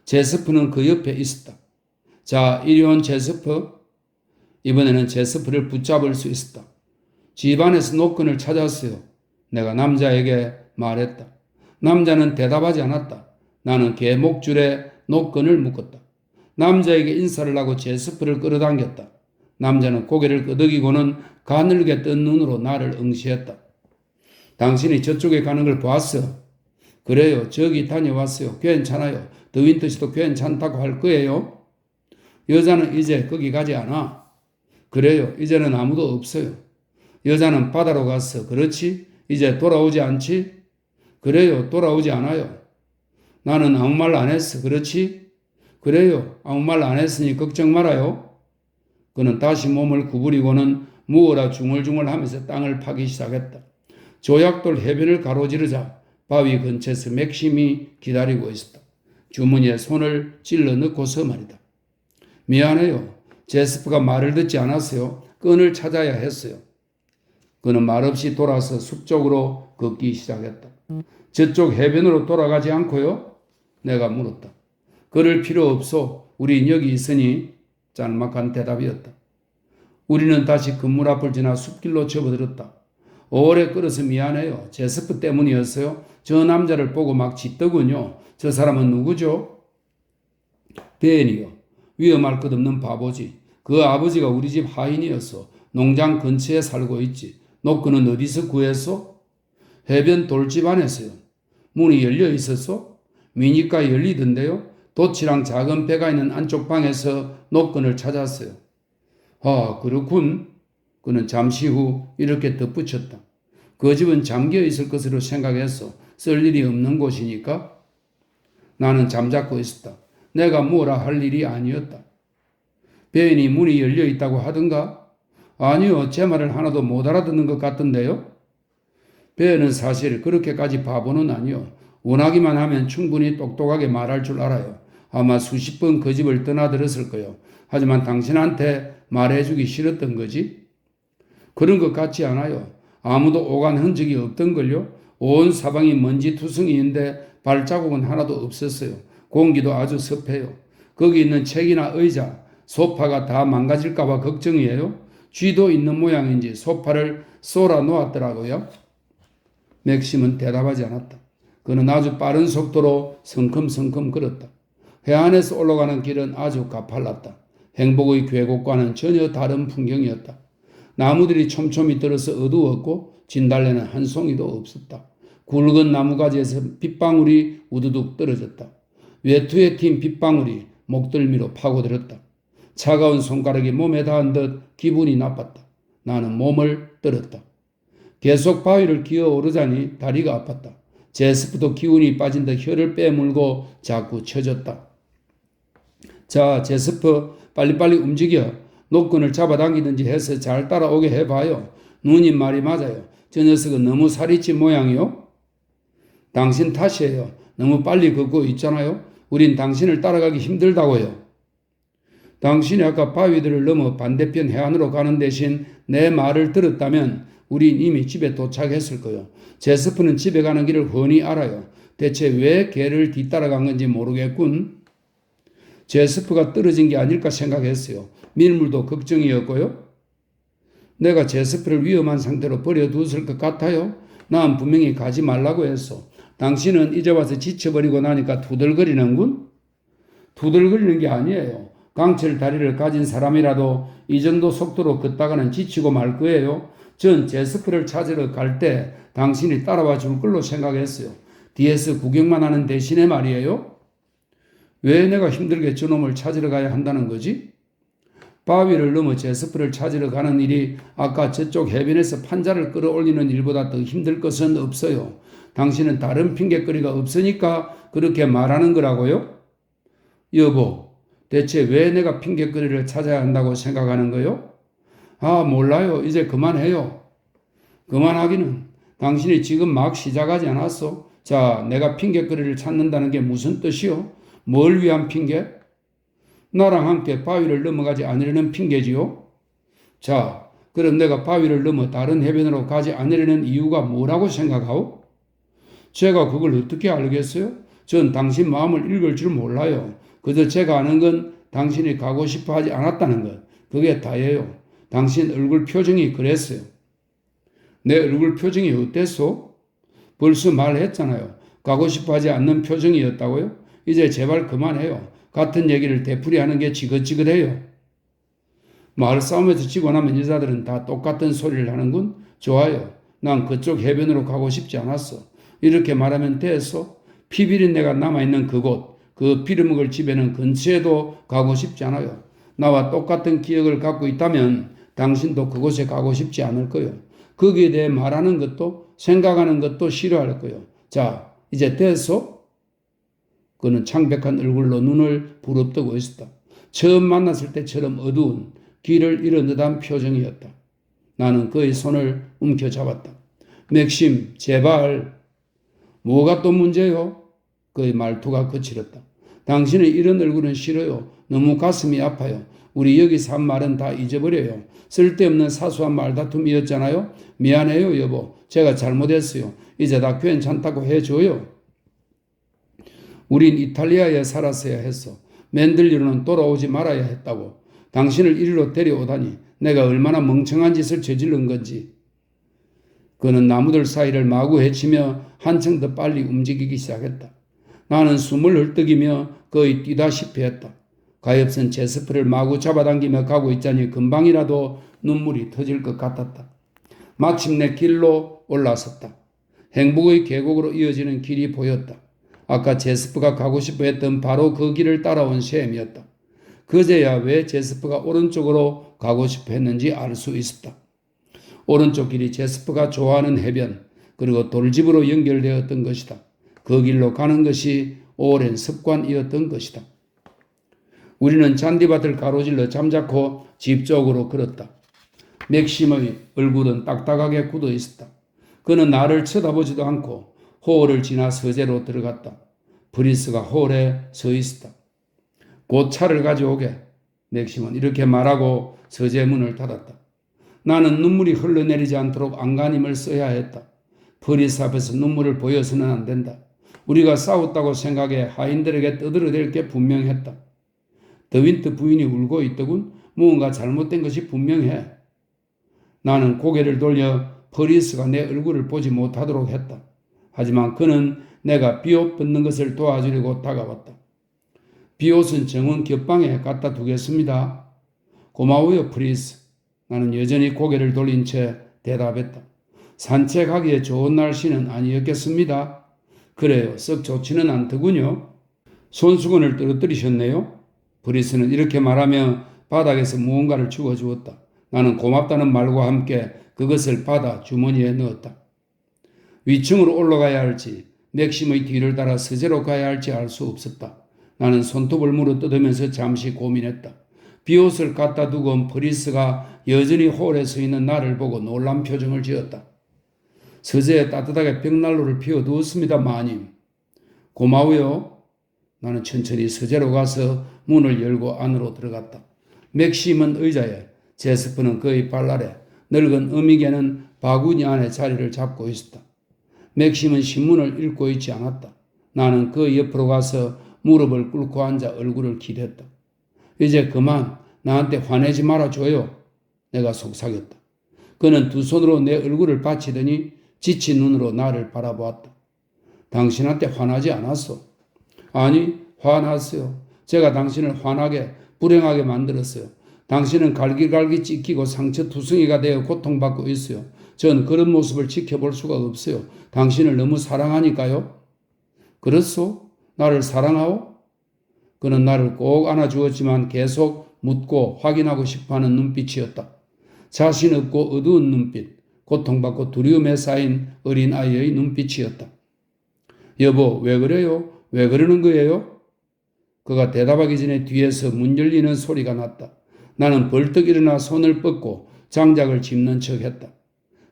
제스프는 그 옆에 있었다. 자, 이리 온 제스프. 이번에는 제스프를 붙잡을 수 있었다. 집안에서 노끈을 찾았어요. 내가 남자에게 말했다. 남자는 대답하지 않았다. 나는 개 목줄에 노끈을 묶었다. 남자에게 인사를 하고 제스프를 끌어당겼다. 남자는 고개를 끄덕이고는 가늘게 뜬 눈으로 나를 응시했다. 당신이 저쪽에 가는 걸 봤어. 그래요. 저기 다녀왔어요. 괜찮아요. 더윈터 씨도 괜찮다고 할 거예요. 여자는 이제 거기 가지 않아. 그래요. 이제는 아무도 없어요. 여자는 바다로 갔어. 그렇지? 이제 돌아오지 않지? 그래요. 돌아오지 않아요. 나는 아무 말 안 했어. 그렇지? 그래요. 아무 말 안 했으니 걱정 말아요. 그는 다시 몸을 구부리고는 무어라 중얼중얼 하면서 땅을 파기 시작했다. 조약돌 해변을 가로지르자 바위 근처에서 맥심이 기다리고 있었다. 주머니에 손을 찔러 넣고서 말이다. 미안해요. 제스프가 말을 듣지 않았어요. 끈을 찾아야 했어요. 그는 말없이 돌아서 숲 쪽으로 걷기 시작했다. 저쪽 해변으로 돌아가지 않고요? 내가 물었다. 그럴 필요 없어. 우린 여기 있으니. 짤막한 대답이었다. 우리는 다시 건물 앞을 지나 숲길로 접어들었다. 오래 끌어서 미안해요. 제스프 때문이었어요. 저 남자를 보고 막 짖더군요. 저 사람은 누구죠? 벤이요. 위험할 것 없는 바보지. 그 아버지가 우리 집 하인이었어. 농장 근처에 살고 있지. 노크는 어디서 구했어? 해변 돌집 안에서요. 문이 열려 있었어? 미니가 열리던데요. 돛이랑 작은 배가 있는 안쪽 방에서 노끈을 찾았어요. 아, 그렇군. 그는 잠시 후 이렇게 덧붙였다. 그 집은 잠겨 있을 것으로 생각했어. 쓸 일이 없는 곳이니까. 나는 잠자코 있었다. 내가 뭐라 할 일이 아니었다. 배인이 문이 열려 있다고 하던가? 아니요. 제 말을 하나도 못 알아듣는 것 같던데요. 배인은 사실 그렇게까지 바보는 아니요. 원하기만 하면 충분히 똑똑하게 말할 줄 알아요. 아마 수십 번 그 집을 떠나들었을 거요. 하지만 당신한테 말해주기 싫었던 거지? 그런 것 같지 않아요. 아무도 오간 흔적이 없던걸요. 온 사방이 먼지 투성이인데 발자국은 하나도 없었어요. 공기도 아주 습해요. 거기 있는 책이나 의자, 소파가 다 망가질까봐 걱정이에요. 쥐도 있는 모양인지 소파를 쏘아 놓았더라고요. 맥심은 대답하지 않았다. 그는 아주 빠른 속도로 성큼성큼 걸었다. 해안에서 올라가는 길은 아주 가팔랐다. 행복의 계곡과는 전혀 다른 풍경이었다. 나무들이 촘촘히 들어서 어두웠고 진달래는 한 송이도 없었다. 굵은 나무가지에서 빗방울이 우두둑 떨어졌다. 외투에 튄 빗방울이 목덜미로 파고들었다. 차가운 손가락이 몸에 닿은 듯 기분이 나빴다. 나는 몸을 떨었다. 계속 바위를 기어오르자니 다리가 아팠다. 제스프도 기운이 빠진 듯 혀를 빼물고 자꾸 쳐졌다. 자, 제스프 빨리빨리 움직여. 노끈을 잡아당기든지 해서 잘 따라오게 해봐요. 누님 말이 맞아요. 저 녀석은 너무 살이 찐 모양이요. 당신 탓이에요. 너무 빨리 걷고 있잖아요. 우린 당신을 따라가기 힘들다고요. 당신이 아까 바위들을 넘어 반대편 해안으로 가는 대신 내 말을 들었다면 우린 이미 집에 도착했을 거요. 제스프는 집에 가는 길을 훤히 알아요. 대체 왜 걔를 뒤따라간 건지 모르겠군. 제스프가 떨어진 게 아닐까 생각했어요. 밀물도 걱정이었고요. 내가 제스프를 위험한 상태로 버려두었을 것 같아요. 난 분명히 가지 말라고 했어. 당신은 이제 와서 지쳐버리고 나니까 투덜거리는군. 투덜거리는 게 아니에요. 강철 다리를 가진 사람이라도 이 정도 속도로 걷다가는 지치고 말 거예요. 전 제스프를 찾으러 갈 때 당신이 따라와 줄 걸로 생각했어요. 뒤에서 구경만 하는 대신에 말이에요. 왜 내가 힘들게 저놈을 찾으러 가야 한다는 거지? 바위를 넘어 제스프를 찾으러 가는 일이 아까 저쪽 해변에서 판자를 끌어올리는 일보다 더 힘들 것은 없어요. 당신은 다른 핑계거리가 없으니까 그렇게 말하는 거라고요? 여보, 대체 왜 내가 핑계거리를 찾아야 한다고 생각하는 거요? 아, 몰라요. 이제 그만해요. 그만하기는. 당신이 지금 막 시작하지 않았어. 자, 내가 핑계거리를 찾는다는 게 무슨 뜻이요? 뭘 위한 핑계? 나랑 함께 바위를 넘어가지 않으려는 핑계지요? 자, 그럼 내가 바위를 넘어 다른 해변으로 가지 않으려는 이유가 뭐라고 생각하오? 제가 그걸 어떻게 알겠어요? 전 당신 마음을 읽을 줄 몰라요. 그저 제가 아는 건 당신이 가고 싶어 하지 않았다는 것. 그게 다예요. 당신 얼굴 표정이 그랬어요. 내 얼굴 표정이 어땠소? 벌써 말했잖아요. 가고 싶어 하지 않는 표정이었다고요? 이제 제발 그만해요. 같은 얘기를 되풀이하는 게 지긋지긋해요. 말싸움에서 지고 나면 여자들은 다 똑같은 소리를 하는군. 좋아요. 난 그쪽 해변으로 가고 싶지 않았어. 이렇게 말하면 됐어. 피비린내가 남아있는 그곳, 그 피려먹을 집에는 근처에도 가고 싶지 않아요. 나와 똑같은 기억을 갖고 있다면 당신도 그곳에 가고 싶지 않을 거예요. 거기에 대해 말하는 것도 생각하는 것도 싫어할 거예요. 자, 이제 됐어? 그는 창백한 얼굴로 눈을 부릅뜨고 있었다. 처음 만났을 때처럼 어두운 길을 잃어느단 표정이었다. 나는 그의 손을 움켜잡았다. 맥심, 제발. 뭐가 또 문제요? 그의 말투가 거칠었다. 당신의 이런 얼굴은 싫어요. 너무 가슴이 아파요. 우리 여기서 한 말은 다 잊어버려요. 쓸데없는 사소한 말다툼이었잖아요. 미안해요, 여보. 제가 잘못했어요. 이제 다 괜찮다고 해줘요. 우린 이탈리아에 살았어야 했어. 맨들리로는 돌아오지 말아야 했다고. 당신을 이리로 데려오다니 내가 얼마나 멍청한 짓을 저지른 건지. 그는 나무들 사이를 마구 헤치며 한층 더 빨리 움직이기 시작했다. 나는 숨을 헐떡이며 거의 뛰다시피 했다. 가엾은 제스프를 마구 잡아당기며 가고 있자니 금방이라도 눈물이 터질 것 같았다. 마침내 길로 올라섰다. 행복의 계곡으로 이어지는 길이 보였다. 아까 제스프가 가고 싶어 했던 바로 그 길을 따라온 셈이었다. 그제야 왜 제스프가 오른쪽으로 가고 싶어 했는지 알 수 있었다. 오른쪽 길이 제스프가 좋아하는 해변, 그리고 돌집으로 연결되었던 것이다. 그 길로 가는 것이 오랜 습관이었던 것이다. 우리는 잔디밭을 가로질러 잠자코 집 쪽으로 걸었다. 맥심의 얼굴은 딱딱하게 굳어 있었다. 그는 나를 쳐다보지도 않고 호홀을 지나 서재로 들어갔다. 브리스가 호홀에 서 있었다. 곧 차를 가져오게. 맥심은 이렇게 말하고 서재 문을 닫았다. 나는 눈물이 흘러내리지 않도록 안간힘을 써야 했다. 브리스 앞에서 눈물을 보여서는 안 된다. 우리가 싸웠다고 생각해 하인들에게 떠들어댈 게 분명했다. 더윈트 부인이 울고 있더군. 무언가 잘못된 것이 분명해. 나는 고개를 돌려 브리스가 내 얼굴을 보지 못하도록 했다. 하지만 그는 내가 비옷 벗는 것을 도와주려고 다가왔다. 비옷은 정원 겹방에 갖다 두겠습니다. 고마워요, 프리스. 나는 여전히 고개를 돌린 채 대답했다. 산책하기에 좋은 날씨는 아니었겠습니다. 그래요, 썩 좋지는 않더군요. 손수건을 떨어뜨리셨네요. 프리스는 이렇게 말하며 바닥에서 무언가를 주워주었다. 나는 고맙다는 말과 함께 그것을 받아 주머니에 넣었다. 위층으로 올라가야 할지 맥심의 뒤를 따라 서재로 가야 할지 알 수 없었다. 나는 손톱을 물어뜯으면서 잠시 고민했다. 비옷을 갖다 두고 온 프리스가 여전히 홀에 서 있는 나를 보고 놀란 표정을 지었다. 서재에 따뜻하게 벽난로를 피워두었습니다, 마님. 고마워요. 나는 천천히 서재로 가서 문을 열고 안으로 들어갔다. 맥심은 의자에, 제스퍼는 그의 발 아래, 늙은 어미개는 바구니 안에 자리를 잡고 있었다. 맥심은 신문을 읽고 있지 않았다. 나는 그 옆으로 가서 무릎을 꿇고 앉아 얼굴을 기댔다. 이제 그만 나한테 화내지 말아줘요. 내가 속삭였다. 그는 두 손으로 내 얼굴을 받치더니 지친 눈으로 나를 바라보았다. 당신한테 화나지 않았어. 아니, 화났어요. 제가 당신을 화나게, 불행하게 만들었어요. 당신은 갈기갈기 찢기고 상처투성이가 되어 고통받고 있어요. 전 그런 모습을 지켜볼 수가 없어요. 당신을 너무 사랑하니까요. 그렇소? 나를 사랑하오? 그는 나를 꼭 안아주었지만 계속 묻고 확인하고 싶어하는 눈빛이었다. 자신 없고 어두운 눈빛, 고통받고 두려움에 쌓인 어린아이의 눈빛이었다. 여보, 왜 그래요? 왜 그러는 거예요? 그가 대답하기 전에 뒤에서 문 열리는 소리가 났다. 나는 벌떡 일어나 손을 뻗고 장작을 짚는 척했다.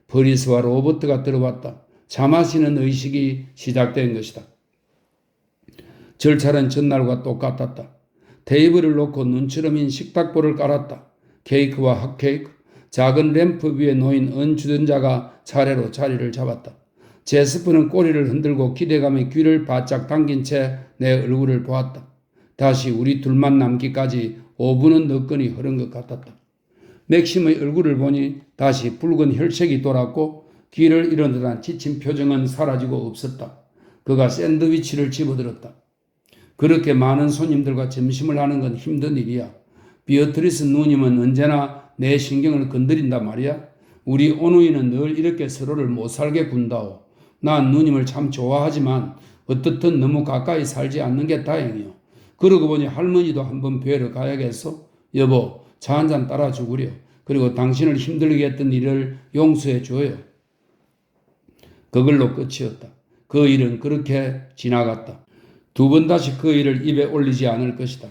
프리스와 로버트가 들어왔다. 차 마시는 의식이 시작된 것이다. 절차는 전날과 똑같았다. 테이블을 놓고 눈처럼인 식탁보를 깔았다. 케이크와 핫케이크, 작은 램프 위에 놓인 은주전자가 차례로 자리를 잡았다. 제스퍼는 꼬리를 흔들고 기대감에 귀를 바짝 당긴 채 내 얼굴을 보았다. 다시 우리 둘만 남기까지 5분은 너끈히 흐른 것 같았다. 맥심의 얼굴을 보니 다시 붉은 혈색이 돌았고 귀를 잃은 듯한 지친 표정은 사라지고 없었다. 그가 샌드위치를 집어들었다. 그렇게 많은 손님들과 점심을 하는 건 힘든 일이야. 비어트리스 누님은 언제나 내 신경을 건드린다 말이야. 우리 오누이는 늘 이렇게 서로를 못살게 군다오. 난 누님을 참 좋아하지만 어떻든 너무 가까이 살지 않는 게 다행이요. 그러고 보니 할머니도 한번 뵈러 가야겠어. 여보, 차 한잔 따라 주구려. 그리고 당신을 힘들게 했던 일을 용서해 줘요. 그걸로 끝이었다. 그 일은 그렇게 지나갔다. 두 번 다시 그 일을 입에 올리지 않을 것이다.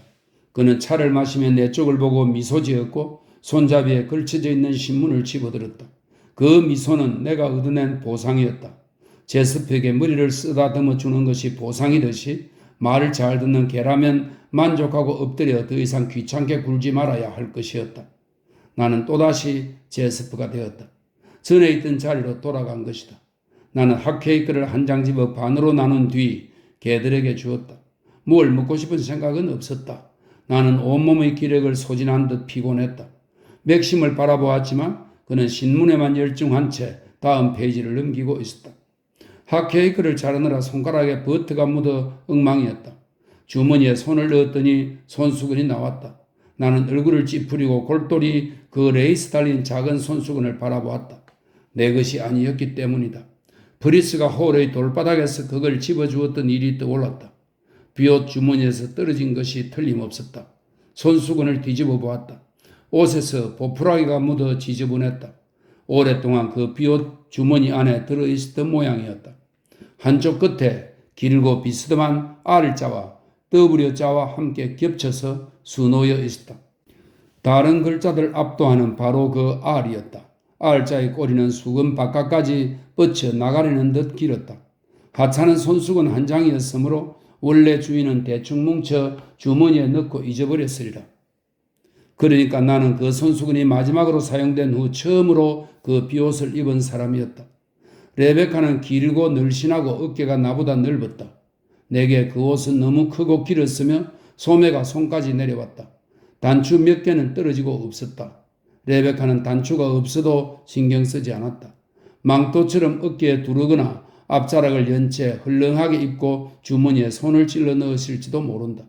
그는 차를 마시며 내 쪽을 보고 미소 지었고 손잡이에 걸쳐져 있는 신문을 집어들었다. 그 미소는 내가 얻어낸 보상이었다. 제스퍼에게 머리를 쓰다듬어 주는 것이 보상이듯이 말을 잘 듣는 개라면 만족하고 엎드려 더 이상 귀찮게 굴지 말아야 할 것이었다. 나는 또다시 제스퍼가 되었다. 전에 있던 자리로 돌아간 것이다. 나는 핫케이크를 한 장 집어 반으로 나눈 뒤 개들에게 주었다. 뭘 먹고 싶은 생각은 없었다. 나는 온몸의 기력을 소진한 듯 피곤했다. 맥심을 바라보았지만 그는 신문에만 열중한 채 다음 페이지를 넘기고 있었다. 핫케이크를 자르느라 손가락에 버터가 묻어 엉망이었다. 주머니에 손을 넣었더니 손수건이 나왔다. 나는 얼굴을 찌푸리고 골똘히 그 레이스 달린 작은 손수건을 바라보았다. 내 것이 아니었기 때문이다. 프리스가 홀의 돌바닥에서 그걸 집어주었던 일이 떠올랐다. 비옷 주머니에서 떨어진 것이 틀림없었다. 손수건을 뒤집어 보았다. 옷에서 보풀하기가 묻어 지저분했다. 오랫동안 그 비옷 주머니 안에 들어있었던 모양이었다. 한쪽 끝에 길고 비스듬한 R자와 W자와 함께 겹쳐서 수놓여 있었다. 다른 글자들 압도하는 바로 그 R이었다. R자의 꼬리는 수건 바깥까지 뻗쳐 나가려는 듯 길었다. 하찮은 손수건 한 장이었으므로 원래 주인은 대충 뭉쳐 주머니에 넣고 잊어버렸으리라. 그러니까 나는 그 손수건이 마지막으로 사용된 후 처음으로 그 비옷을 입은 사람이었다. 레베카는 길고 늘씬하고 어깨가 나보다 넓었다. 내게 그 옷은 너무 크고 길었으며 소매가 손까지 내려왔다. 단추 몇 개는 떨어지고 없었다. 레베카는 단추가 없어도 신경 쓰지 않았다. 망토처럼 어깨에 두르거나 앞자락을 연 채 헐렁하게 입고 주머니에 손을 찔러 넣으실지도 모른다.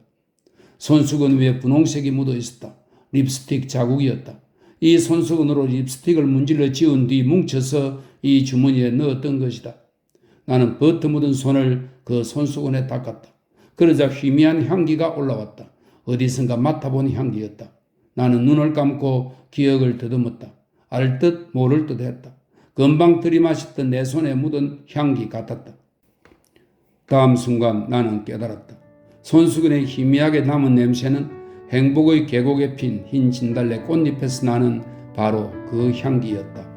손수건 위에 분홍색이 묻어 있었다. 립스틱 자국이었다. 이 손수건으로 립스틱을 문질러 지운 뒤 뭉쳐서 이 주머니에 넣었던 것이다. 나는 버터 묻은 손을 그 손수건에 닦았다. 그러자 희미한 향기가 올라왔다. 어디선가 맡아본 향기였다. 나는 눈을 감고 기억을 더듬었다. 알 듯 모를 듯 했다. 금방 들이마셨던 내 손에 묻은 향기 같았다. 다음 순간 나는 깨달았다. 손수건에 희미하게 남은 냄새는 행복의 계곡에 핀 흰 진달래 꽃잎에서 나는 바로 그 향기였다.